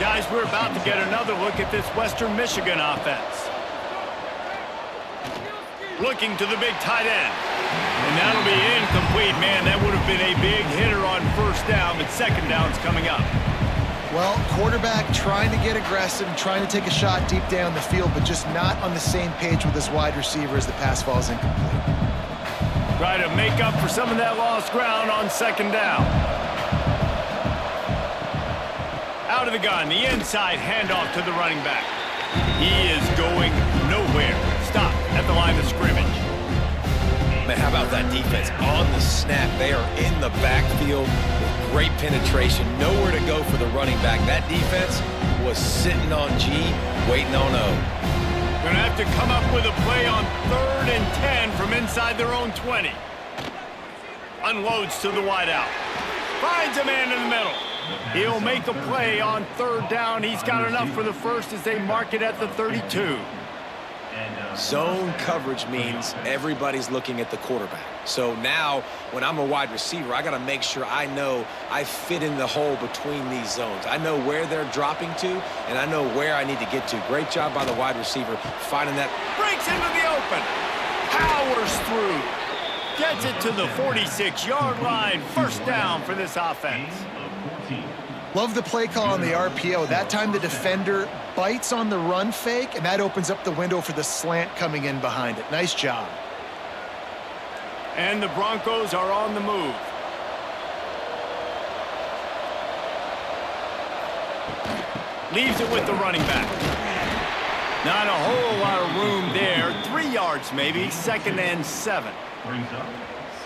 Guys, we're about to get another look at this Western Michigan offense. Looking to the big tight end. And that'll be incomplete. Man, that would have been a big hitter on first down, but second down's coming up. Well, quarterback trying to get aggressive and trying to take a shot deep down the field, but just not on the same page with his wide receiver as the pass falls incomplete. Try to make up for some of that lost ground on second down. Out of the gun, the inside handoff to the running back. He is going nowhere. Stop at the line of scrimmage. Man, how about that defense? On the snap, they are in the backfield with great penetration. Nowhere to go for the running back. That defense was sitting on G, waiting on O. Going to have to come up with a play on 3rd and 10 from inside their own 20. Unloads to the wideout. Finds a man in the middle. He'll make a play on 3rd down. He's got enough for the first as they mark it at the 32. Zone coverage means everybody's looking at the quarterback. So now, when I'm a wide receiver, I got to make sure I know I fit in the hole between these zones. I know where they're dropping to, and I know where I need to get to. Great job by the wide receiver finding that. Breaks into the open. Powers through. Gets it to the 46-yard line. First down for this offense. Love the play call on the RPO. That time the defender bites on the run fake, and that opens up the window for the slant coming in behind it. Nice job. And the Broncos are on the move. Leaves it with the running back. Not a whole lot of room there. 3 yards maybe. 2nd and 7.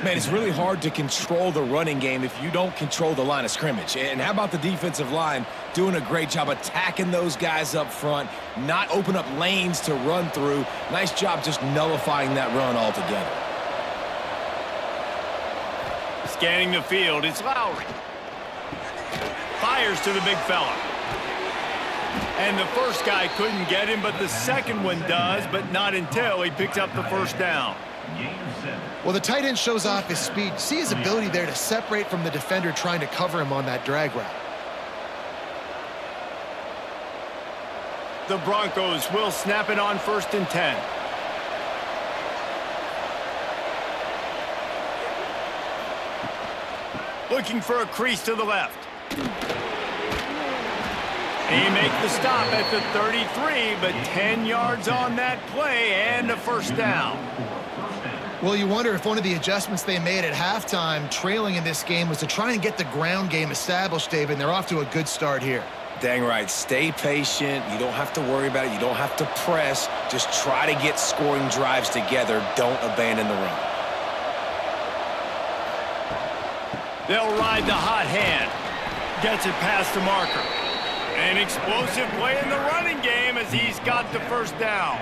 Man, it's really hard to control the running game if you don't control the line of scrimmage. And how about the defensive line doing a great job attacking those guys up front, not open up lanes to run through. Nice job just nullifying that run altogether. Scanning the field, it's Lowry. Fires to the big fella. And the first guy couldn't get him, but the second one does, but not until he picks up the first down. Well, the tight end shows off his speed. See his ability there to separate from the defender trying to cover him on that drag route. The Broncos will snap it on 1st and 10. Looking for a crease to the left. They make the stop at the 33, but 10 yards on that play and a first down. Well, you wonder if one of the adjustments they made at halftime, trailing in this game, was to try and get the ground game established, David, and they're off to a good start here. Dang right. Stay patient. You don't have to worry about it. You don't have to press. Just try to get scoring drives together. Don't abandon the run. They'll ride the hot hand. Gets it past the marker. An explosive play in the running game, him as he's got the first down.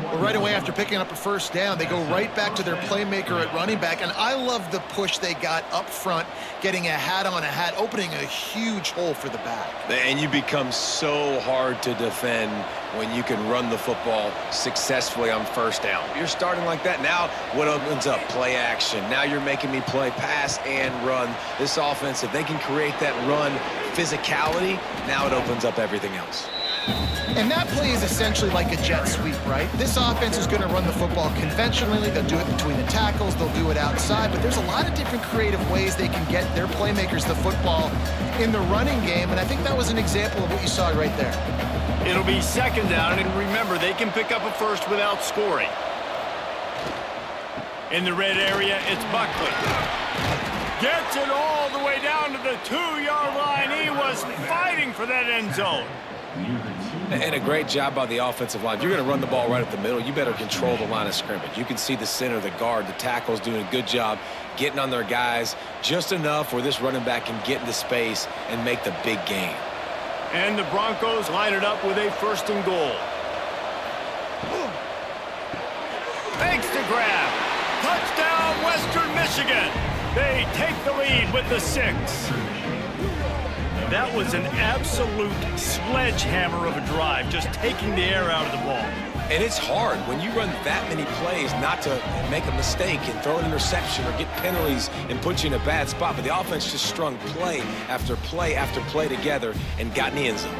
Well, right away after picking up a first down, they go right back to their playmaker at running back, and I love the push they got up front, getting a hat on a hat, opening a huge hole for the back. And you become so hard to defend when you can run the football successfully on first down. You're starting like that. Now what opens up? Play action. Now you're making me play pass and run. This offense, if they can create that run physicality, now it opens up everything else. And that play is essentially like a jet sweep, right? This offense is going to run the football conventionally. They'll do it between the tackles. They'll do it outside. But there's a lot of different creative ways they can get their playmakers the football in the running game. And I think that was an example of what you saw right there. It'll be second down, and remember, they can pick up a first without scoring. In the red area, it's Buckley. Gets it all the way down to the 2-yard line. He was fighting for that end zone. And a great job by the offensive line. If you're going to run the ball right at the middle, you better control the line of scrimmage. You can see the center, the guard, the tackles doing a good job getting on their guys just enough where this running back can get into space and make the big gain. And the Broncos line it up with a first and goal. Thanks to grab. Touchdown, Western Michigan. They take the lead with the 6. That was an absolute sledgehammer of a drive, just taking the air out of the ball. And it's hard when you run that many plays not to make a mistake and throw an interception or get penalties and put you in a bad spot. But the offense just strung play after play after play together and got in the end zone.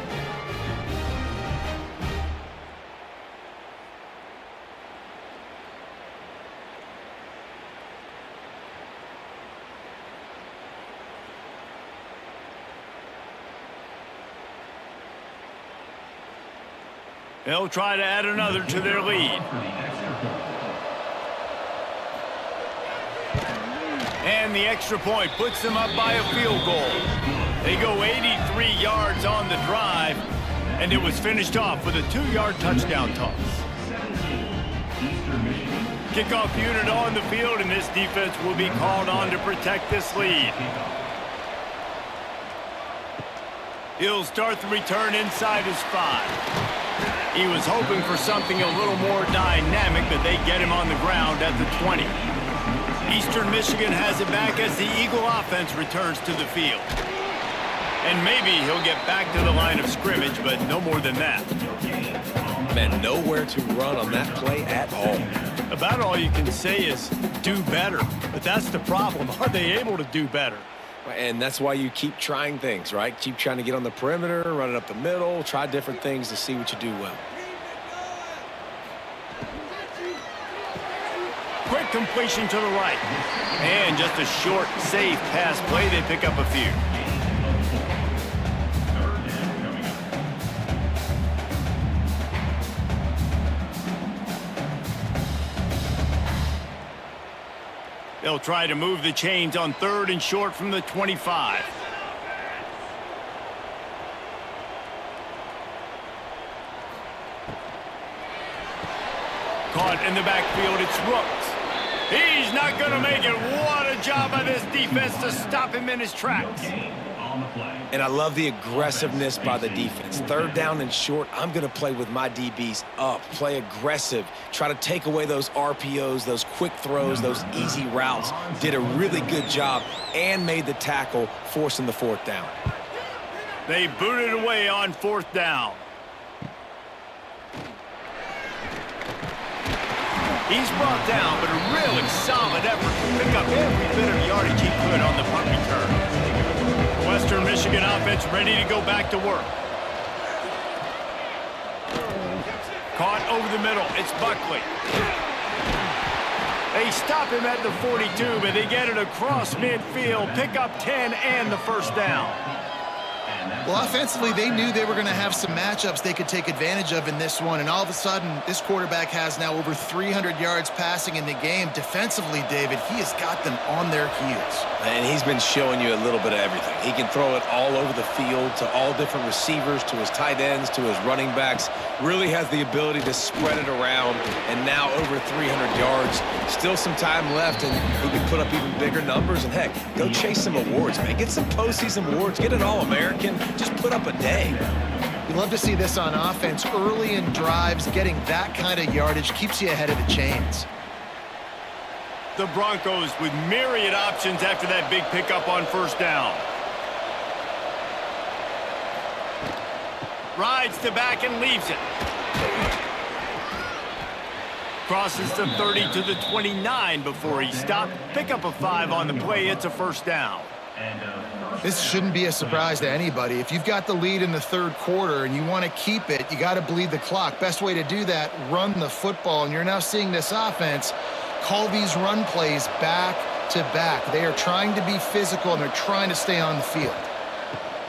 They'll try to add another to their lead. And the extra point puts them up by a field goal. They go 83 yards on the drive, and it was finished off with a 2-yard touchdown toss. Kickoff unit on the field, and this defense will be called on to protect this lead. He'll start the return inside his 5. He was hoping for something a little more dynamic, but they get him on the ground at the 20. Eastern Michigan has it back as the Eagle offense returns to the field. And maybe he'll get back to the line of scrimmage, but no more than that. Man, nowhere to run on that play at all. About all you can say is do better. But that's the problem. Are they able to do better? And that's why you keep trying things, right? Keep trying to get on the perimeter, run it up the middle, try different things to see what you do well. Quick completion to the right. And just a short, safe pass play. They pick up a few. They'll try to move the chains on 3rd and short from the 25. Caught in the backfield, it's Rooks. He's not going to make it. What a job by this defense to stop him in his tracks. And I love the aggressiveness by the defense. 3rd down and short, I'm going to play with my DBs up, play aggressive, try to take away those RPOs, those quick throws, those easy routes. Did a really good job and made the tackle, forcing the 4th down. They booted away on 4th down. He's brought down, but a really solid effort to pick up every bit of yardage he could on the punt return. Western Michigan offense ready to go back to work. Caught over the middle. It's Buckley. They stop him at the 42, but they get it across midfield. Pick up 10 and the first down. Well, offensively, they knew they were going to have some matchups they could take advantage of in this one, and all of a sudden, this quarterback has now over 300 yards passing in the game. Defensively, David, he has got them on their heels. And he's been showing you a little bit of everything. He can throw it all over the field to all different receivers, to his tight ends, to his running backs. Really has the ability to spread it around, and now over 300 yards. Still some time left, and he can put up even bigger numbers. And, heck, go chase some awards, man. Get some postseason awards. Get an All-American. Just put up a day. You love to see this on offense. Early in drives, getting that kind of yardage keeps you ahead of the chains. The Broncos with myriad options after that big pickup on first down. Rides to back and leaves it. Crosses the 30 to the 29 before he stopped. Pick up a 5 on the play. It's a first down. This shouldn't be a surprise to anybody. If you've got the lead in the third quarter and you want to keep it, you got to bleed the clock. Best way to do that, run the football. And you're now seeing this offense call these run plays back to back. They are trying to be physical, and they're trying to stay on the field.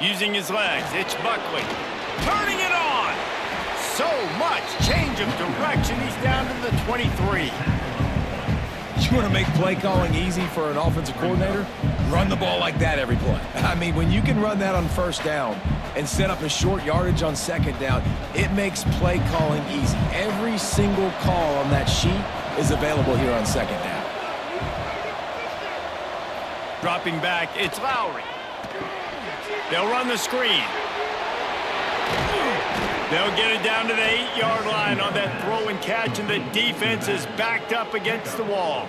Using his legs, it's Buckley. Turning it on. So much change of direction. He's down to the 23. You want to make play calling easy for an offensive coordinator? Run the ball like that every play. I mean, when you can run that on first down and set up a short yardage on second down, it makes play calling easy. Every single call on that sheet is available here on second down. Dropping back, it's Lowry. They'll run the screen. They'll get it down to the 8-yard line on that throw and catch, and the defense is backed up against the wall.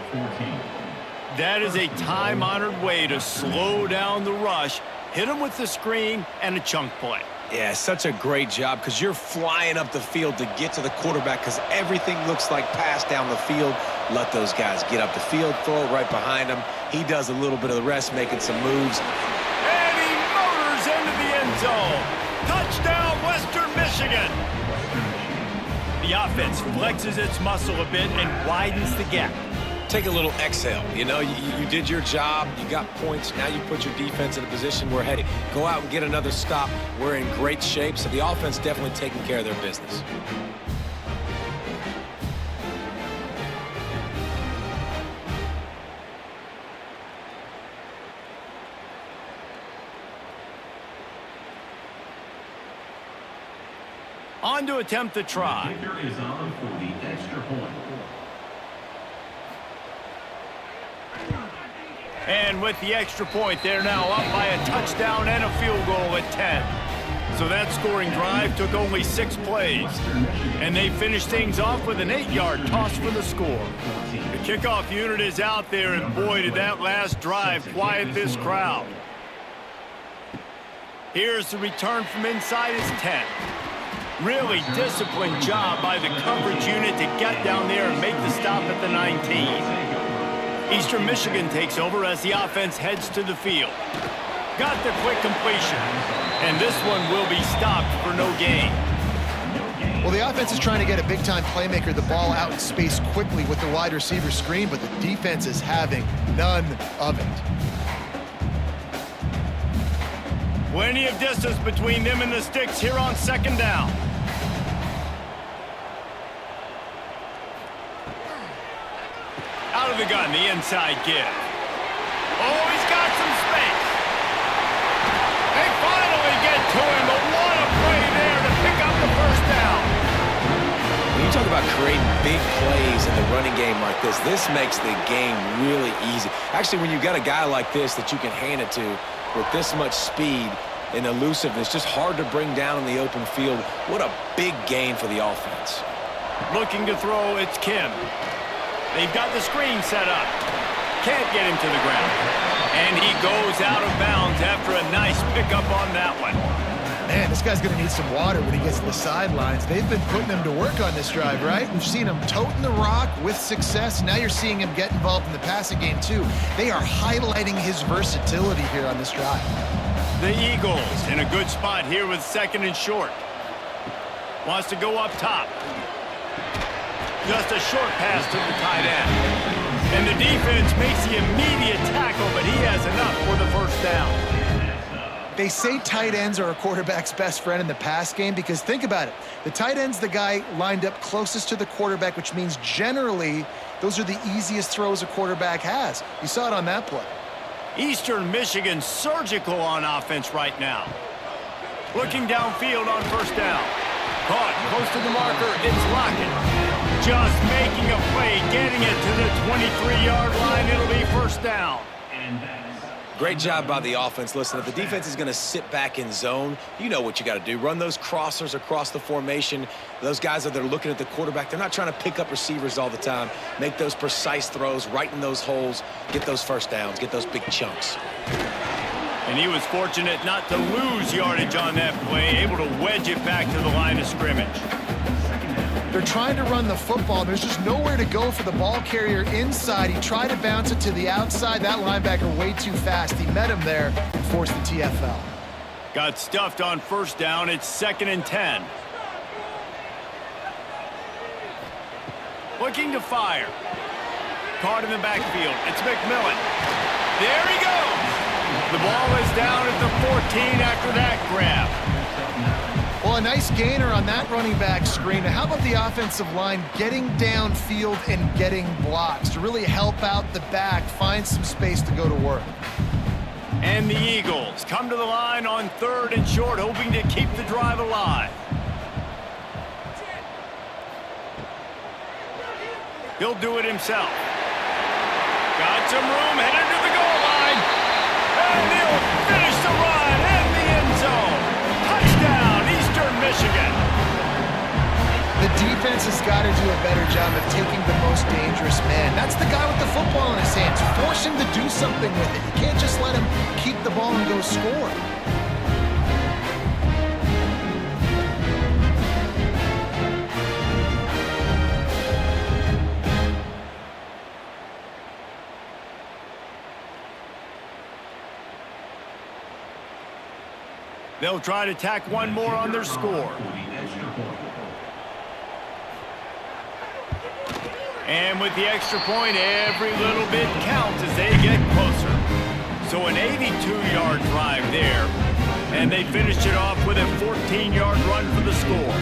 That is a time-honored way to slow down the rush, hit them with the screen, and a chunk play. Yeah, such a great job because you're flying up the field to get to the quarterback because everything looks like pass down the field. Let those guys get up the field, throw it right behind him. He does a little bit of the rest, making some moves. And he motors into the end zone. Touchdown, Western Michigan. The offense flexes its muscle a bit and widens the gap. Take a little exhale. You know, you did your job. You got points. Now you put your defense in a position where, hey, go out and get another stop. We're in great shape. So the offense definitely taking care of their business. On to attempt the try. Is on for the extra point. And with the extra point, they're now up by a touchdown and a field goal at 10. So that scoring drive took only 6 plays. And they finished things off with an 8-yard toss for the score. The kickoff unit is out there, and boy, did that last drive quiet this crowd. Here's the return from inside his 10. Really disciplined job by the coverage unit to get down there and make the stop at the 19. Eastern Michigan takes over as the offense heads to the field. Got the quick completion, and this one will be stopped for no gain. Well, the offense is trying to get a big-time playmaker the ball out in space quickly with the wide receiver screen, but the defense is having none of it. Plenty of distance between them and the sticks here on second down. Out of the gun, the inside give. Oh, he's got some space. They finally get to him, but what a play there to pick up the first down. When you talk about creating big plays in the running game like this makes the game really easy. Actually, when you've got a guy like this that you can hand it to with this much speed and elusiveness, just hard to bring down in the open field. What a big gain for the offense. Looking to throw, it's Kim. They've got the screen set up. Can't get him to the ground. And he goes out of bounds after a nice pickup on that one. Man, this guy's going to need some water when he gets to the sidelines. They've been putting him to work on this drive, right? We've seen him toting the rock with success. Now you're seeing him get involved in the passing game, too. They are highlighting his versatility here on this drive. The Eagles in a good spot here with second and short. Wants to go up top. Just a short pass to the tight end. And the defense makes the immediate tackle, but he has enough for the first down. They say tight ends are a quarterback's best friend in the pass game because think about it. The tight end's the guy lined up closest to the quarterback, which means generally those are the easiest throws a quarterback has. You saw it on that play. Eastern Michigan surgical on offense right now. Looking downfield on first down. Caught close to the marker, it's Lockett. Just making a play, getting it to the 23-yard line. It'll be first down. Great job by the offense. Listen, if the defense is going to sit back in zone, you know what you got to do. Run those crossers across the formation. Those guys that are looking at the quarterback, they're not trying to pick up receivers all the time. Make those precise throws, right in those holes, get those first downs, get those big chunks. And he was fortunate not to lose yardage on that play, able to wedge it back to the line of scrimmage. They're trying to run the football. There's just nowhere to go for the ball carrier inside. He tried to bounce it to the outside. That linebacker way too fast. He met him there and forced the TFL. Got stuffed on first down. It's 2nd and 10. Looking to fire. Caught in the backfield. It's McMillan. There he goes. The ball is down at the 14 after that grab. Well, a nice gainer on that running back screen. Now, how about the offensive line getting downfield and getting blocks to really help out the back, find some space to go to work? And the Eagles come to the line on 3rd and short, hoping to keep the drive alive. He'll do it himself. Got some room, headed to the goal line. And he'll finish the run in the end zone. Touchdown, Eastern Michigan. The defense has got to do a better job of taking the most dangerous man. That's the guy with the football in his hands. Force him to do something with it. You can't just let him keep the ball and go score. They'll try to tack one more on their score. And with the extra point, every little bit counts as they get closer. So an 82-yard drive there. And they finished it off with a 14-yard run for the score.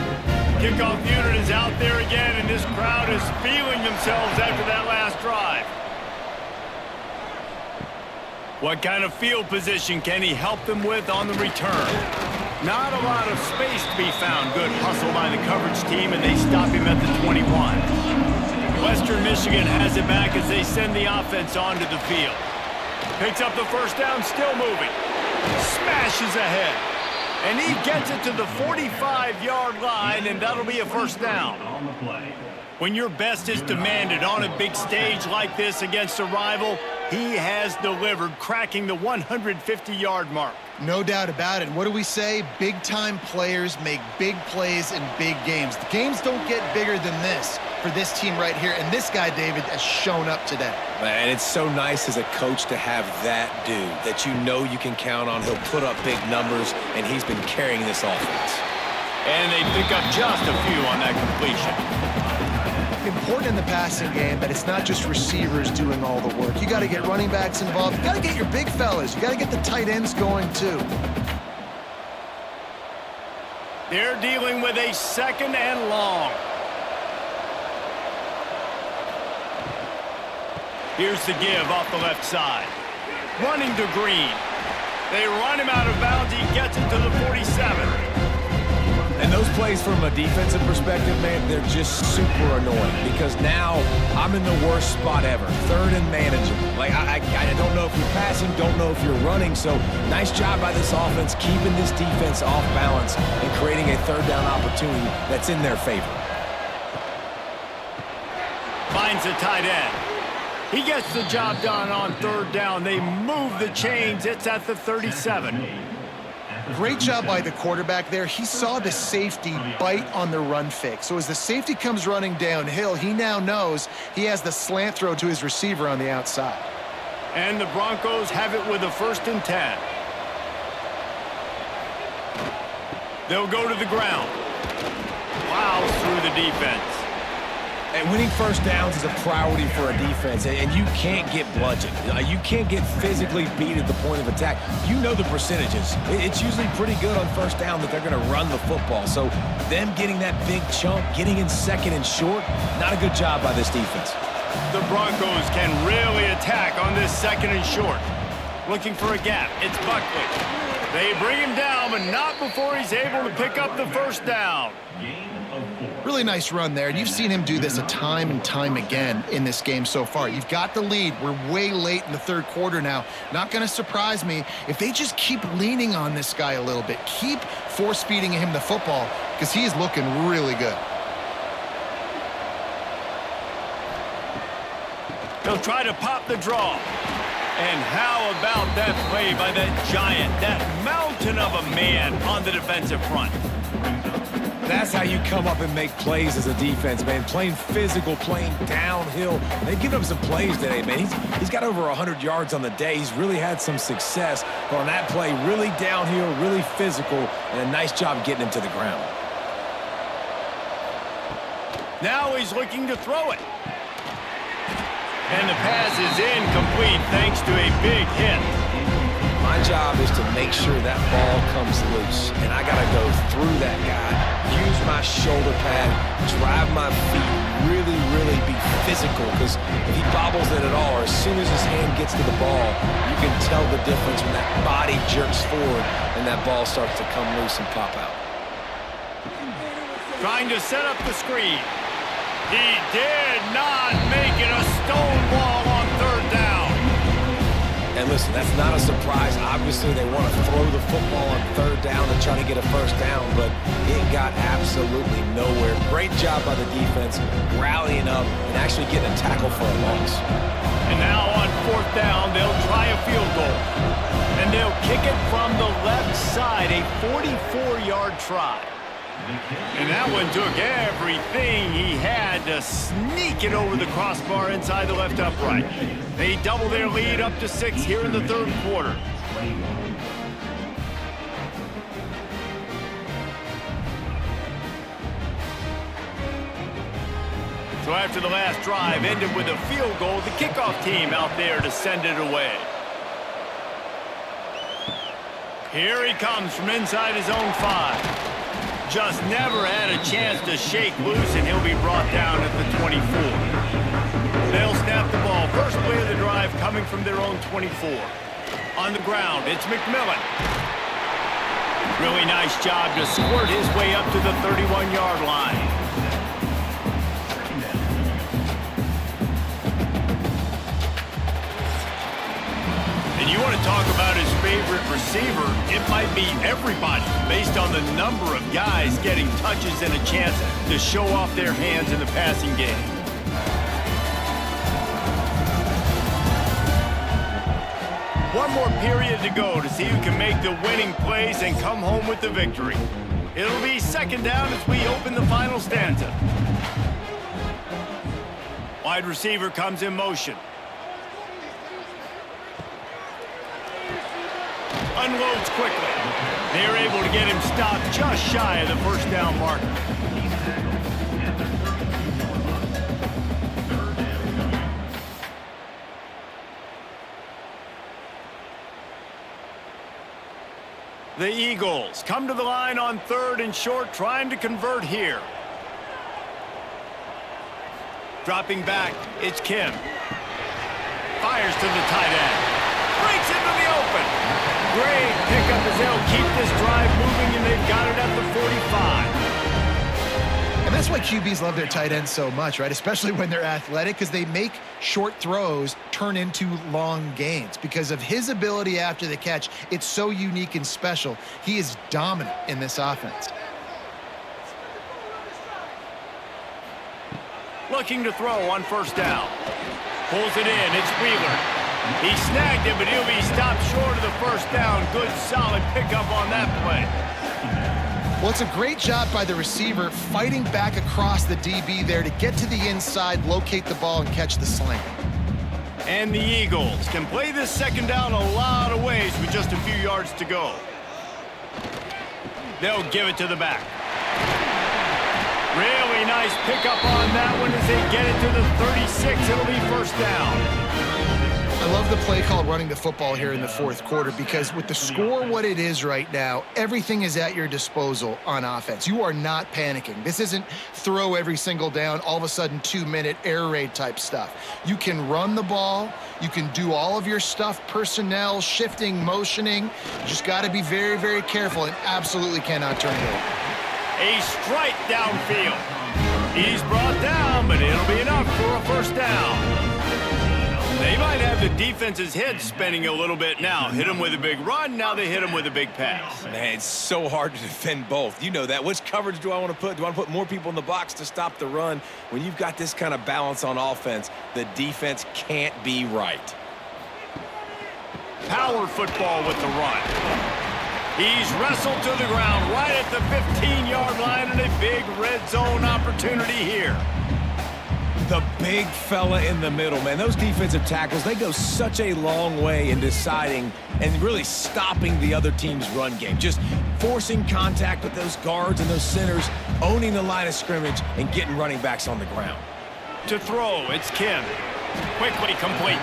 Kickoff unit is out there again, and this crowd is feeling themselves after that last drive. What kind of field position can he help them with on the return? Not a lot of space to be found. Good hustle by the coverage team, and they stop him at the 21. Western Michigan has it back as they send the offense onto the field. Picks up the first down, still moving. Smashes ahead. And he gets it to the 45-yard line, and that'll be a first down. When your best is demanded on a big stage like this against a rival, he has delivered, cracking the 150-yard mark. No doubt about it. What do we say? Big-time players make big plays in big games. The games don't get bigger than this for this team right here, and this guy, David, has shown up today. Man, it's so nice as a coach to have that dude that you know you can count on. He'll put up big numbers, and he's been carrying this offense. And they pick up just a few on that completion. Important in the passing game that it's not just receivers doing all the work. You got to get running backs involved. You got to get your big fellas. You got to get the tight ends going too. They're dealing with a 2nd and long. Here's the give off the left side. Running to Green. They run him out of bounds. He gets it to the 47. And those plays from a defensive perspective, man, they're just super annoying because now I'm in the worst spot ever. 3rd and manageable. Like, I don't know if you're passing, don't know if you're running. So nice job by this offense keeping this defense off balance and creating a 3rd down opportunity that's in their favor. Finds the tight end. He gets the job done on 3rd down. They move the chains. It's at the 37. Great job by the quarterback there. He saw the safety bite on the run fake. So as the safety comes running downhill, he now knows he has the slant throw to his receiver on the outside. And the Broncos have it with a 1st and 10. They'll go to the ground. Plows through the defense. And winning first downs is a priority for a defense, and you can't get bludgeoned. You can't get physically beat at the point of attack. You know the percentages. It's usually pretty good on first down that they're going to run the football. So them getting that big chunk, getting in 2nd and short, not a good job by this defense. The Broncos can really attack on this 2nd and short. Looking for a gap. It's Buckley. They bring him down, but not before he's able to pick up the first down. Really nice run there, and you've seen him do this a time and time again in this game so far. You've got the lead. We're way late in the third quarter now. Not going to surprise me if they just keep leaning on this guy a little bit. Keep force-feeding him the football because he is looking really good. They'll try to pop the draw. And how about that play by that giant, that mountain of a man on the defensive front? That's how you come up and make plays as a defense, man. Playing physical, playing downhill. They've given him some plays today, man. He's got over 100 yards on the day. He's really had some success. But on that play, really downhill, really physical, and a nice job getting him to the ground. Now he's looking to throw it. And the pass is incomplete thanks to a big hit. My job is to make sure that ball comes loose, and I got to go through that guy, use my shoulder pad, drive my feet, really be physical, because if he bobbles it at all, or as soon as his hand gets to the ball, you can tell the difference when that body jerks forward and that ball starts to come loose and pop out. Trying to set up the screen. He did not make it a stone wall on third down. And listen, that's not a surprise. Obviously, they want to throw the football on third down and try to get a first down, but it got absolutely nowhere. Great job by the defense, rallying up and actually getting a tackle for a loss. And now on fourth down, they'll try a field goal. And they'll kick it from the left side, a 44-yard try. And that one took everything he had to sneak it over the crossbar inside the left upright. They double their lead up to 6 here in the third quarter. So after the last drive ended with a field goal, the kickoff team out there to send it away. Here he comes from inside his own 5. Just never had a chance to shake loose, and he'll be brought down at the 24. They'll snap the ball. First play of the drive coming from their own 24. On the ground, it's McMillan. Really nice job to squirt his way up to the 31-yard line. And you want to talk about his favorite receiver, it might be everybody based on the number of guys getting touches and a chance to show off their hands in the passing game. One more period to go to see who can make the winning plays and come home with the victory. It'll be second down as we open the final stanza. Wide receiver comes in motion. Unloads quickly. They're able to get him stopped just shy of the first down marker. The Eagles come to the line on third and short, trying to convert here. Dropping back, it's Kim. Fires to the tight end. Breaks into the open. Great pickup as they'll keep this drive moving, and they've got it at the 45. And that's why QBs love their tight ends so much, right? Especially when they're athletic, because they make short throws turn into long gains. Because of his ability after the catch, it's so unique and special. He is dominant in this offense. Looking to throw on first down. Pulls it in. It's Wheeler. He snagged it, but he'll be stopped short of the first down. Good, solid pickup on that play. Well, it's a great job by the receiver fighting back across the DB there to get to the inside, locate the ball, and catch the slant. And the Eagles can play this second down a lot of ways with just a few yards to go. They'll give it to the back. Really nice pickup on that one as they get it to the 36. It'll be first down. I love the play call running the football here in the fourth quarter because with the score what it is right now, everything is at your disposal on offense. You are not panicking. This isn't throw every single down, all of a sudden 2-minute air raid type stuff. You can run the ball. You can do all of your stuff, personnel, shifting, motioning. You just got to be very, very careful and absolutely cannot turn it over. A strike downfield. He's brought down, but it'll be enough for a first down. They might have the defense's head spinning a little bit now. Hit him with a big run, now they hit him with a big pass. Man, it's so hard to defend both. You know that. Which coverage do I want to put? Do I want to put more people in the box to stop the run? When you've got this kind of balance on offense, the defense can't be right. Power football with the run. He's wrestled to the ground right at the 15-yard line, and a big red zone opportunity here. The big fella in the middle, man. Those defensive tackles, they go such a long way in deciding and really stopping the other team's run game. Just forcing contact with those guards and those centers, owning the line of scrimmage, and getting running backs on the ground. To throw, it's Kim. Quickly complete.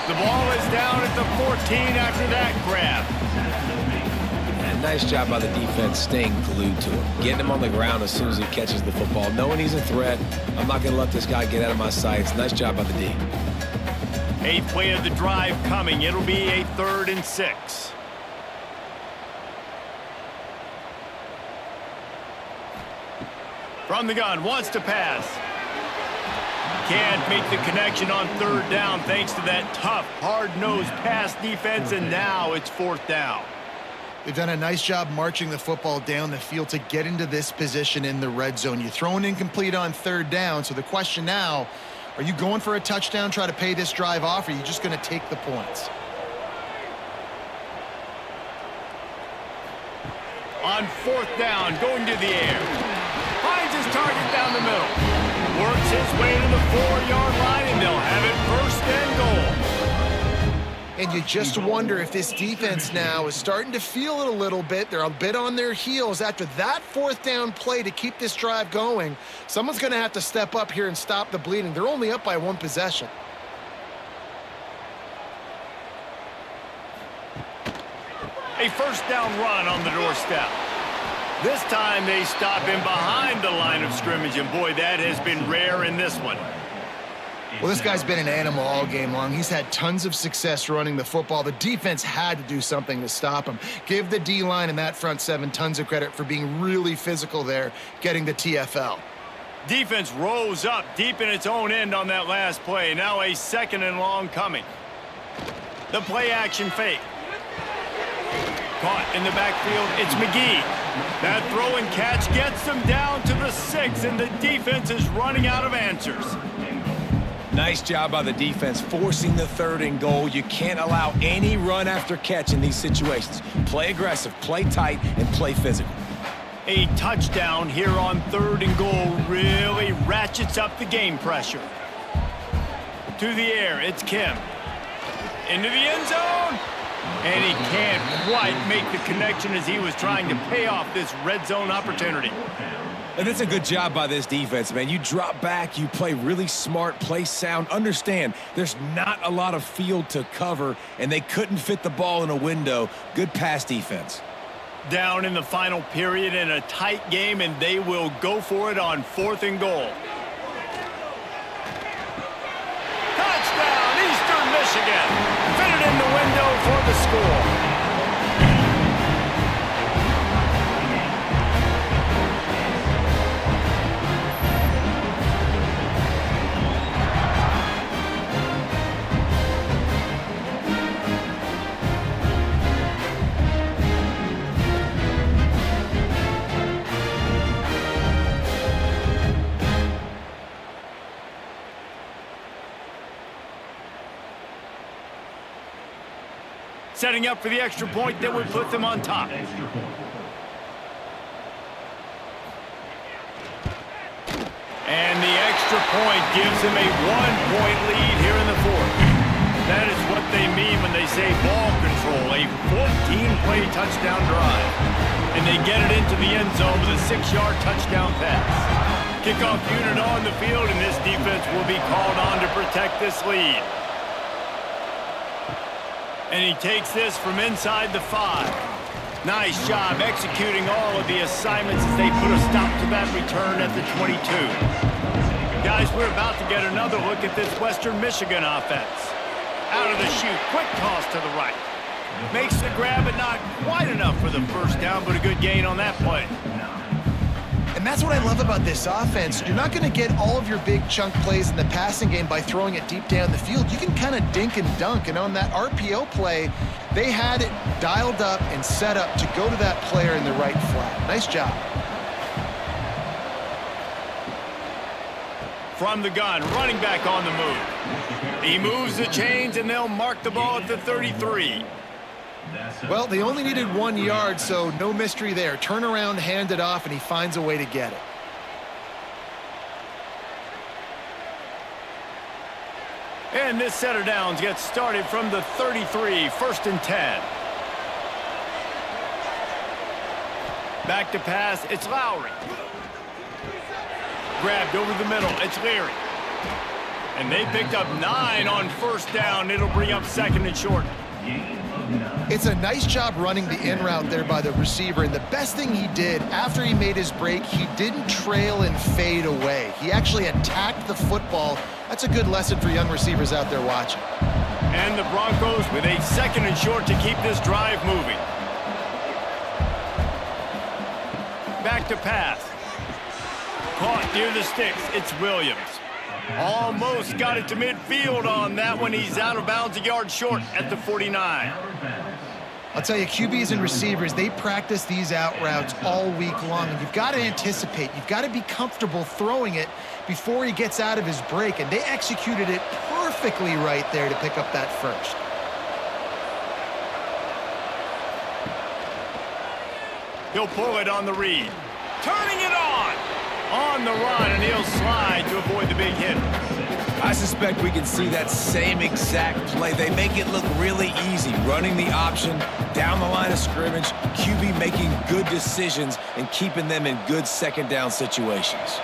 The ball is down at the 14 after that grab. And nice job by the defense staying glued to him, getting him on the ground as soon as he catches the football, knowing he's a threat. I'm not going to let this guy get out of my sights. Nice job by the D. 8th play of the drive coming. It'll be a 3rd and 6. From the gun, wants to pass. Can't make the connection on 3rd down thanks to that tough, hard-nosed pass defense, and now it's 4th down. They've done a nice job marching the football down the field to get into this position in the red zone. You throw an incomplete on 3rd down, so the question now, are you going for a touchdown, try to pay this drive off, or are you just going to take the points? On 4th down, going to the air. Finds his target down the middle. Works his way to the 4-yard line, and they'll have it 1st and goal. And you just wonder if this defense now is starting to feel it a little bit. They're a bit on their heels after that 4th down play to keep this drive going. Someone's going to have to step up here and stop the bleeding. They're only up by 1 possession. A 1st down run on the doorstep. This time they stop him behind the line of scrimmage, and boy, that has been rare in this one. Well, this guy's been an animal all game long. He's had tons of success running the football. The defense had to do something to stop him. Give the D-line and that front 7 tons of credit for being really physical there, getting the TFL. Defense rose up deep in its own end on that last play. Now a 2nd and long coming. The play-action fake. Caught in the backfield, it's McGee. That throw and catch gets them down to the 6, and the defense is running out of answers. Nice job by the defense forcing the 3rd and goal. You can't allow any run after catch in these situations. Play aggressive, play tight, and play physical. A touchdown here on 3rd and goal really ratchets up the game pressure. To the air, it's Kim. Into the end zone. And he can't quite make the connection as he was trying to pay off this red zone opportunity. And it's a good job by this defense, man. You drop back, you play really smart, play sound. Understand, there's not a lot of field to cover, and they couldn't fit the ball in a window. Good pass defense. Down in the final period in a tight game, and they will go for it on 4th and goal. Touchdown, Eastern Michigan. Fitted in the window for the score. Setting up for the extra point that would put them on top. And the extra point gives them a 1-point lead here in the 4th. That is what they mean when they say ball control, a 14-play touchdown drive. And they get it into the end zone with a 6-yard touchdown pass. Kickoff unit on the field, and this defense will be called on to protect this lead. And he takes this from inside the 5. Nice job executing all of the assignments as they put a stop to that return at the 22. Guys, we're about to get another look at this Western Michigan offense. Out of the chute, quick toss to the right. Makes the grab, but not quite enough for the first down, but a good gain on that play. And that's what I love about this offense. You're not going to get all of your big chunk plays in the passing game by throwing it deep down the field. You can kind of dink and dunk. And on that RPO play, they had it dialed up and set up to go to that player in the right flat. Nice job. From the gun, running back on the move. He moves the chains, and they'll mark the ball at the 33. Well, they only needed 1 yard, so no mystery there. Turn around, hand it off, and he finds a way to get it. And this set of downs gets started from the 33, 1st and 10. Back to pass, it's Lowry. Grabbed over the middle, it's Leary. And they picked up 9 on 1st down. It'll bring up 2nd and short. It's a nice job running the in route there by the receiver, and the best thing he did after he made his break, he didn't trail and fade away. He actually attacked the football. That's a good lesson for young receivers out there watching. And the Broncos with a 2nd and short to keep this drive moving. Back to pass. Caught near the sticks. It's Williams. Almost got it to midfield on that one. He's out of bounds, a yard short at the 49. I'll tell you, QBs and receivers, they practice these out routes all week long, and you've got to anticipate. You've got to be comfortable throwing it before he gets out of his break, and they executed it perfectly right there to pick up that first. He'll pull it on the read. Turning it on the run, and he'll slide to avoid the big hit. I suspect we can see that same exact play. They make it look really easy, running the option down the line of scrimmage, QB making good decisions and keeping them in good 2nd down situations.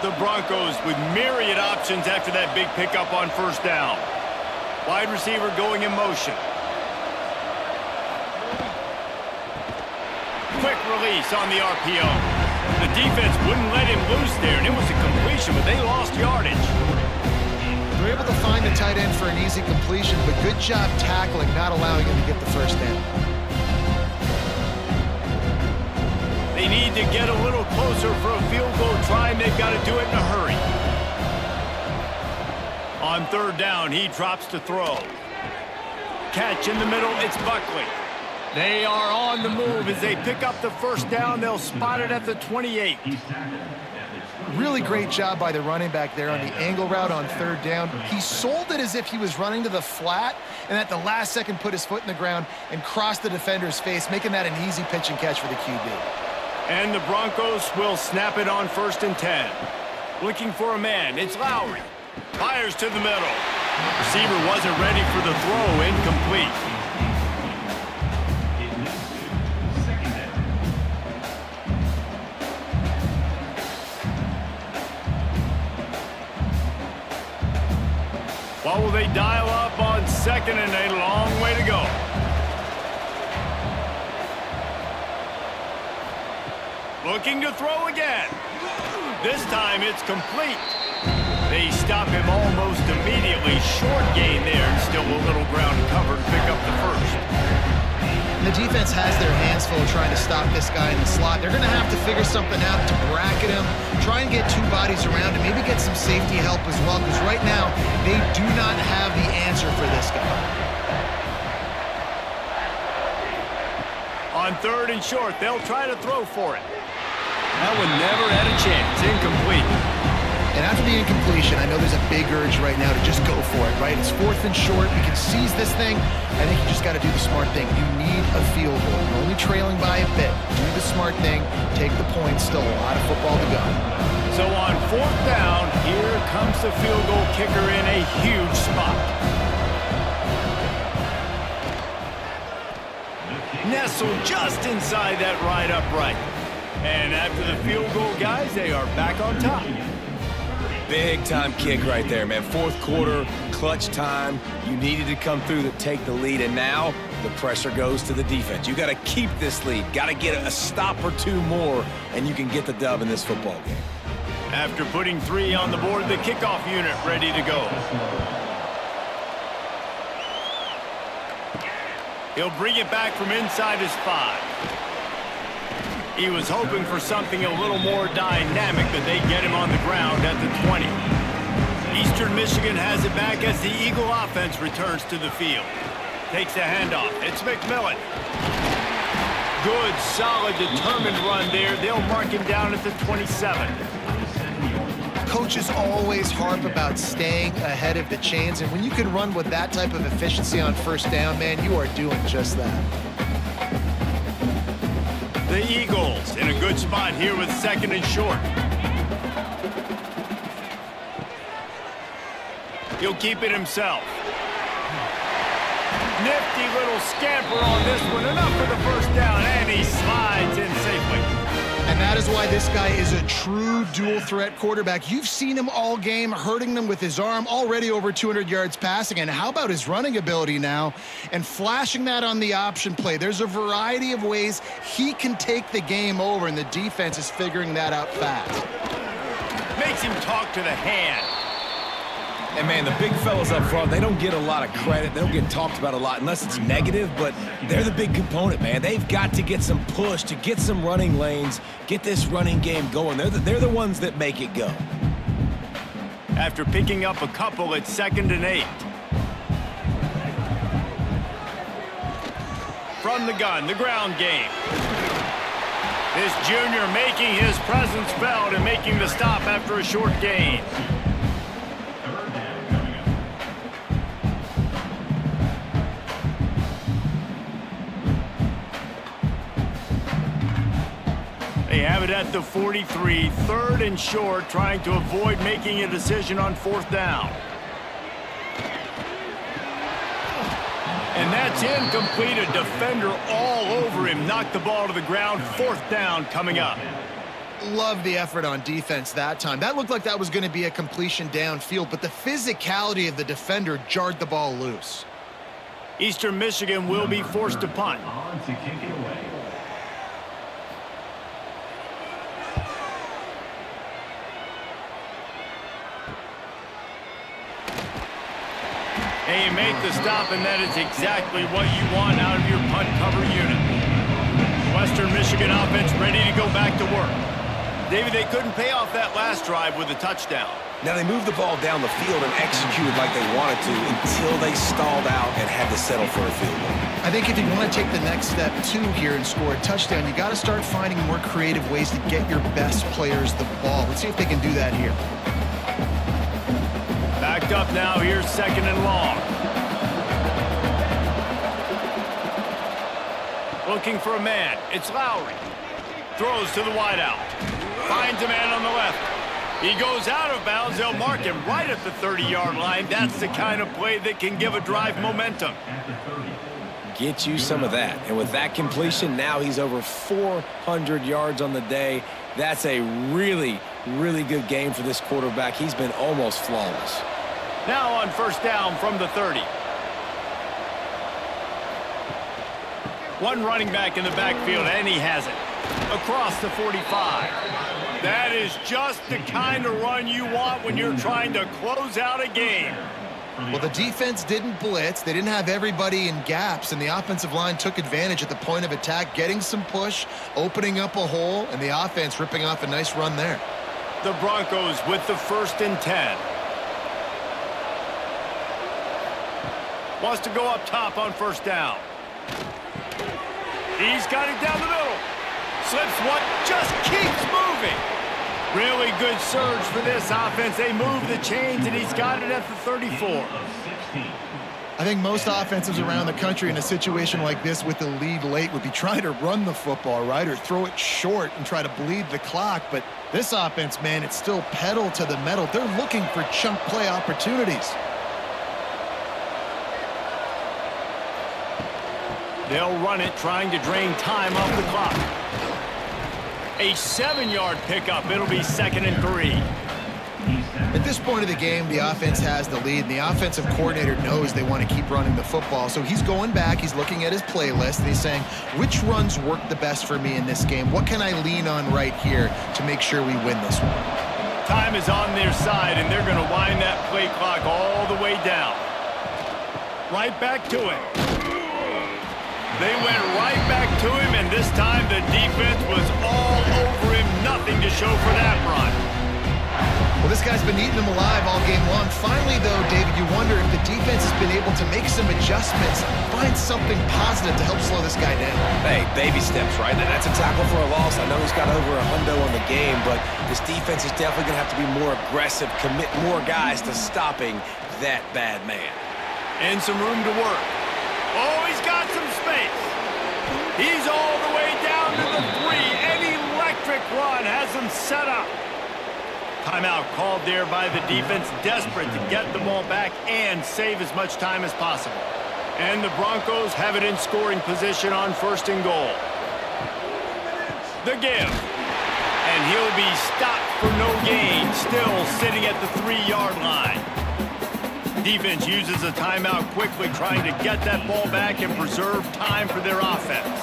The Broncos with myriad options after that big pickup on 1st down. Wide receiver going in motion. Quick release on the RPO. The defense wouldn't let him loose there, and it was a completion, but they lost yardage. They're able to find the tight end for an easy completion, but good job tackling, not allowing him to get the first down. They need to get a little closer for a field goal try, and they've got to do it in a hurry. On 3rd down, he drops to throw. Catch in the middle, it's Buckley. They are on the move as they pick up the 1st down. They'll spot it at the 28. Really great job by the running back there on the angle route on 3rd down. He sold it as if he was running to the flat, and at the last second put his foot in the ground and crossed the defender's face, making that an easy pitch and catch for the QB. And the Broncos will snap it on 1st and 10. Looking for a man, it's Lowry. Fires to the middle. Receiver wasn't ready for the throw, incomplete. What will they dial up on 2nd and a long way to go? Looking to throw again. This time it's complete. They stop him almost immediately. Short gain there, and still a little ground covered to pick up the 1st. And the defense has their hands full trying to stop this guy in the slot. They're going to have to figure something out to bracket him, try and get 2 bodies around him, maybe get some safety help as well, because right now they do not have the answer for this guy. On 3rd and short, they'll try to throw for it. That one never had a chance. Incomplete. And after the incompletion, I know there's a big urge right now to just go for it, right? It's 4th and short. We can seize this thing. I think you just got to do the smart thing. You need a field goal. You're only trailing by a bit. Do the smart thing. Take the points. Still a lot of football to go. So on 4th down, here comes the field goal kicker in a huge spot. Nestled just inside that right upright. And after the field goal, guys, they are back on top. Big time kick right there, man. 4th quarter, clutch time. You needed to come through to take the lead, and now the pressure goes to the defense. You got to keep this lead. Got to get a stop or 2 more, and you can get the dub in this football game. After putting 3 on the board, the kickoff unit ready to go. He'll bring it back from inside his 5. He was hoping for something a little more dynamic, but they get him on the ground at the 20. Eastern Michigan has it back as the Eagle offense returns to the field. Takes a handoff. It's McMillan. Good, solid, determined run there. They'll mark him down at the 27. Coaches always harp about staying ahead of the chains, and when you can run with that type of efficiency on first down, man, you are doing just that. The Eagles in a good spot here with 2nd and short. He'll keep it himself. Nifty little scamper on this one. Enough for the first down, and he slides in safely. And that is why this guy is a true dual-threat quarterback. You've seen him all game, hurting them with his arm, already over 200 yards passing. And how about his running ability now? And flashing that on the option play. There's a variety of ways he can take the game over, and the defense is figuring that out fast. Makes him talk to the hand. And, man, the big fellas up front, they don't get a lot of credit. They don't get talked about a lot unless it's negative, but they're the big component, man. They've got to get some push, to get some running lanes, get this running game going. They're the ones that make it go. After picking up a couple, it's 2nd and 8. From the gun, the ground game. This junior making his presence felt and making the stop after a short gain. They have it at the 43, 3rd and short, trying to avoid making a decision on 4th down. And that's incomplete. A defender all over him. Knocked the ball to the ground. 4th down coming up. Love the effort on defense that time. That looked like that was going to be a completion downfield, but the physicality of the defender jarred the ball loose. Eastern Michigan will be forced to punt. On to kick it away. And you make the stop, and that is exactly what you want out of your punt cover unit. Western Michigan offense ready to go back to work. David, they couldn't pay off that last drive with a touchdown. Now, they moved the ball down the field and executed like they wanted to until they stalled out and had to settle for a field goal. I think if you want to take the next step, too, here and score a touchdown, you got to start finding more creative ways to get your best players the ball. Let's see if they can do that here. Backed up now, here's 2nd and long. Looking for a man, it's Lowry. Throws to the wideout. Finds a man on the left. He goes out of bounds, they'll mark him right at the 30-yard line. That's the kind of play that can give a drive momentum. Get you some of that. And with that completion, now he's over 400 yards on the day. That's a really, really good game for this quarterback. He's been almost flawless. Now on 1st down from the 30. One running back in the backfield, and he has it. Across the 45. That is just the kind of run you want when you're trying to close out a game. Well, the defense didn't blitz. They didn't have everybody in gaps, and the offensive line took advantage at the point of attack, getting some push, opening up a hole, and the offense ripping off a nice run there. The Broncos with the 1st and 10. Wants to go up top on 1st down. He's got it down the middle. Slips one, just keeps moving. Really good surge for this offense. They move the chains, and he's got it at the 34. I think most offenses around the country in a situation like this with the lead late would be trying to run the football, right, or throw it short and try to bleed the clock. But this offense, man, it's still pedal to the metal. They're looking for chunk play opportunities. They'll run it, trying to drain time off the clock. A 7-yard pickup. It'll be 2nd and 3. At this point of the game, the offense has the lead, and the offensive coordinator knows they want to keep running the football. So he's going back, he's looking at his playlist, and he's saying, which runs work the best for me in this game? What can I lean on right here to make sure we win this one? Time is on their side, and they're going to wind that play clock all the way down. Right back to it. They went right back to him, and this time the defense was all over him. Nothing to show for that run. Well, this guy's been eating them alive all game long. Finally, though, David, you wonder if the defense has been able to make some adjustments, find something positive to help slow this guy down. Hey, baby steps, right? That's a tackle for a loss. I know he's got over $100 on the game, but this defense is definitely going to have to be more aggressive, commit more guys to stopping that bad man. And some room to work. Oh, he's got some space. He's all the way down to the 3. An electric run has him set up. Timeout called there by the defense, desperate to get the ball back and save as much time as possible. And the Broncos have it in scoring position on 1st and goal. The give. And he'll be stopped for no gain, still sitting at the 3-yard line. Defense uses a timeout quickly, trying to get that ball back and preserve time for their offense.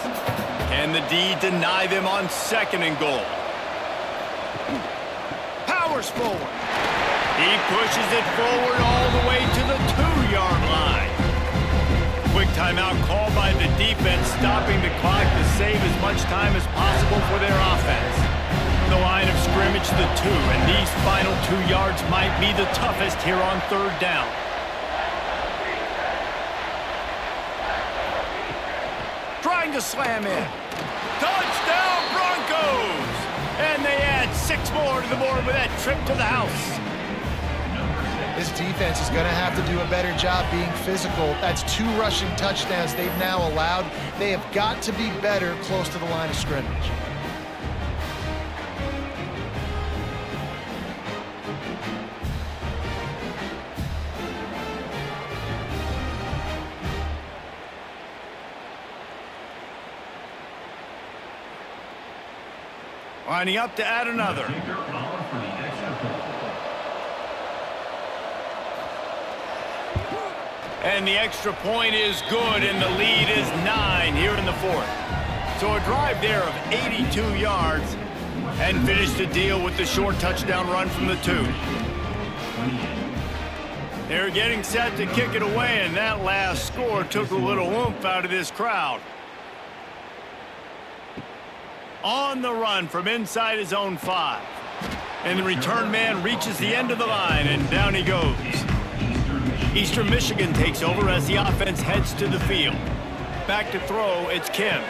Can the D deny them on 2nd and goal? Powers forward. He pushes it forward all the way to the 2-yard line. Quick timeout called by the defense, stopping the clock to save as much time as possible for their offense. The line of scrimmage, the 2, and these final 2 yards might be the toughest here on 3rd down. Trying to slam in. Touchdown, Broncos! And they add 6 more to the board with that trip to the house. This defense is going to have to do a better job being physical. That's 2 rushing touchdowns they've now allowed. They have got to be better close to the line of scrimmage. Lining up to add another. And the extra point is good, and the lead is 9 here in the 4th. So a drive there of 82 yards, and finish the deal with the short touchdown run from the 2. They're getting set to kick it away, and that last score took a little oomph out of this crowd. On the run from inside his own 5. And the return man reaches the end of the line, and down he goes. Eastern Michigan takes over as the offense heads to the field. Back to throw, it's Kim.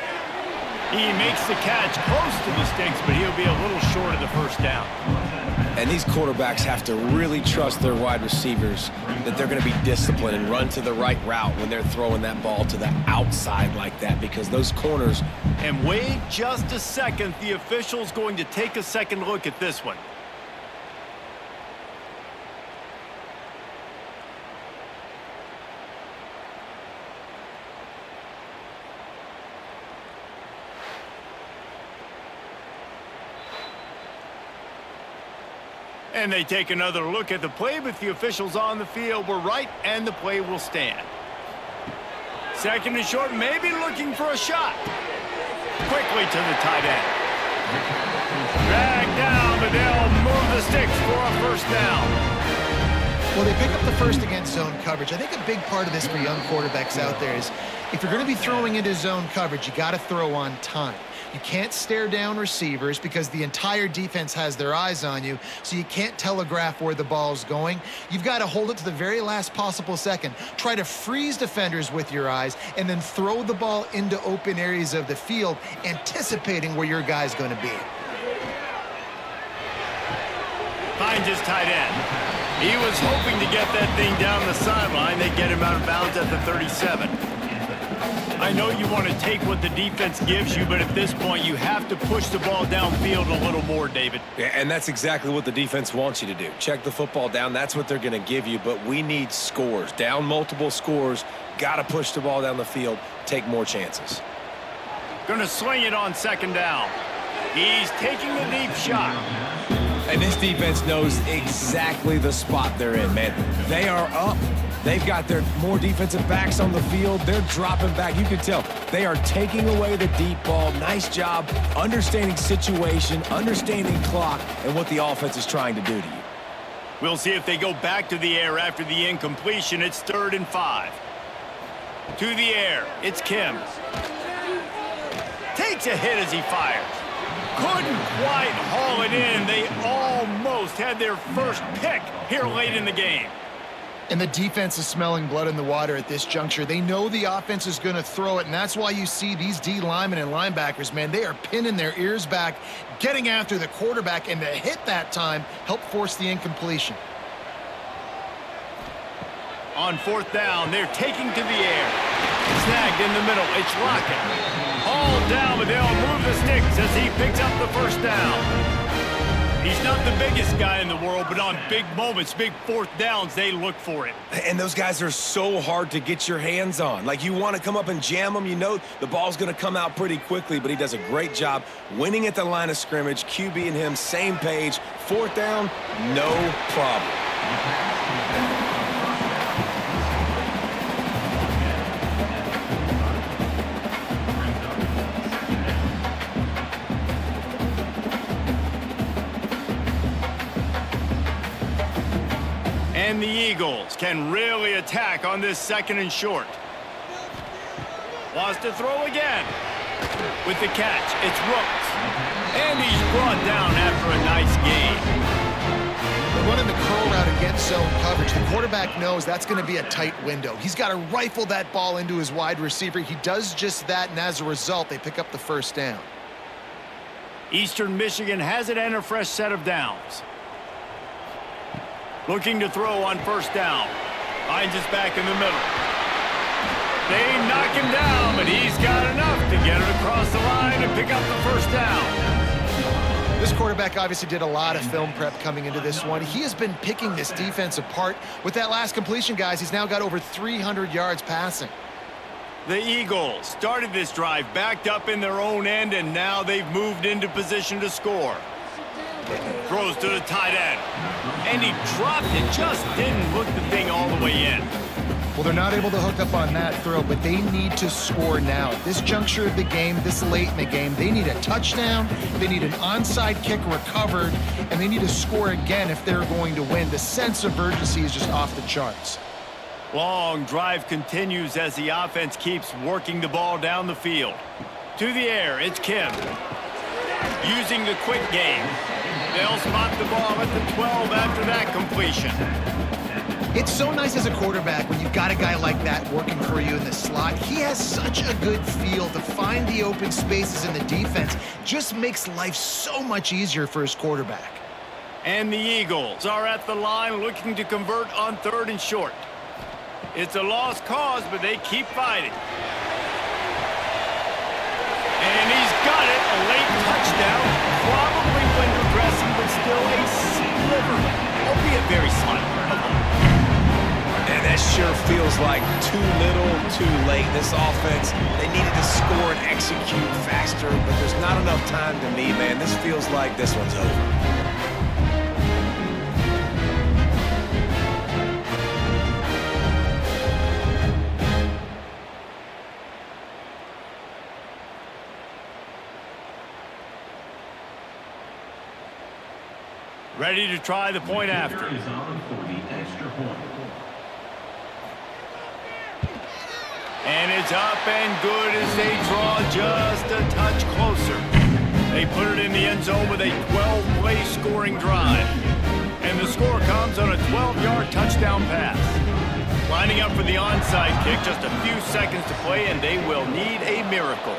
He makes the catch close to the sticks, but he'll be a little short of the 1st down. And these quarterbacks have to really trust their wide receivers that they're going to be disciplined and run to the right route when they're throwing that ball to the outside like that, because those corners... And wait just a second. The official's going to take a second look at this one. And they take another look at the play, but the officials on the field were right, and the play will stand. 2nd and short, maybe looking for a shot. Quickly to the tight end. Drag down, but they'll move the sticks for a 1st down. Well, they pick up the 1st against zone coverage. I think a big part of this for young quarterbacks out there is if you're going to be throwing into zone coverage, you got to throw on time. You can't stare down receivers because the entire defense has their eyes on you, so you can't telegraph where the ball's going. You've got to hold it to the very last possible second. Try to freeze defenders with your eyes and then throw the ball into open areas of the field, anticipating where your guy's going to be. Finds his tight end. He was hoping to get that thing down the sideline. They get him out of bounds at the 37. I know you want to take what the defense gives you, but at this point, you have to push the ball downfield a little more, David. Yeah, and that's exactly what the defense wants you to do. Check the football down. That's what they're going to give you, but we need scores. Down multiple scores, got to push the ball down the field, take more chances. Going to swing it on 2nd down. He's taking the deep shot. And this defense knows exactly the spot they're in, man. They are up. They've got their more defensive backs on the field. They're dropping back. You can tell they are taking away the deep ball. Nice job understanding situation, understanding clock, and what the offense is trying to do to you. We'll see if they go back to the air after the incompletion. It's 3rd and 5. To the air, it's Kim. takes a hit as he fires. Couldn't quite haul it in. They almost had their first pick here late in the game. And the defense is smelling blood in the water at this juncture. They know the offense is going to throw it, and that's why you see these D linemen and linebackers, man, they are pinning their ears back, getting after the quarterback, and the hit that time helped force the incompletion. On fourth down, they're taking to the air. Snagged in the middle, it's Lockett. All down, but they'll move the sticks as he picks up the first down. He's not the biggest guy in the world, but on big moments, big fourth downs, they look for it. And those guys are so hard to get your hands on. Like, you want to come up and jam them, you know the ball's going to come out pretty quickly, but he does a great job winning at the line of scrimmage. QB and him, same page. Fourth down, no problem. And the Eagles can really attack on this second and short. Wants to throw again. With the catch, it's Rooks. And he's brought down after a nice gain. They're running the curl route against zone coverage. The quarterback knows that's going to be a tight window. He's got to rifle that ball into his wide receiver. He does just that, and as a result, they pick up the first down. Eastern Michigan has it and a fresh set of downs. Looking to throw on first down. Finds us back in the middle. They knock him down, but he's got enough to get it across the line and pick up the first down. This quarterback obviously did a lot of film prep coming into this one. He has been picking this defense apart. With that last completion, guys, he's now got over 300 yards passing. The Eagles started this drive backed up in their own end, and now they've moved into position to score. Throws to the tight end. And he dropped it. Just didn't hook the thing all the way in. Well, they're not able to hook up on that throw, but they need to score now. At this juncture of the game, this late in the game, they need a touchdown, they need an onside kick recovered, and they need to score again if they're going to win. The sense of urgency is just off the charts. Long drive continues as the offense keeps working the ball down the field. To the air, it's Kim. Using the quick game. They'll spot the ball at the 12 after that completion. It's so nice as a quarterback when you've got a guy like that working for you in the slot. He has such a good feel to find the open spaces in the defense. Just makes life so much easier for his quarterback. And the Eagles are at the line looking to convert on third and short. It's a lost cause, but they keep fighting. And he's got it, a late touchdown. Probably window dressing, but still a sliver, albeit very slight. And that sure feels like too little, too late. This offense, they needed to score and execute faster, but there's not enough time to me, man. This feels like this one's over. Ready to try the point after. Is on for the extra point. And it's up and good as they draw just a touch closer. They put it in the end zone with a 12-play scoring drive. And the score comes on a 12-yard touchdown pass. Lining up for the onside kick, just a few seconds to play, and they will need a miracle.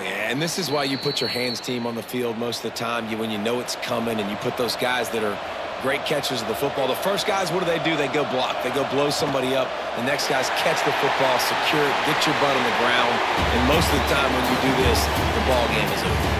Yeah, and this is why you put your hands team on the field most of the time. When you know it's coming, and you put those guys that are great catchers of the football. The first guys, what do? They go block. They go blow somebody up. The next guys catch the football, secure it, get your butt on the ground. And most of the time when you do this, the ball game is over.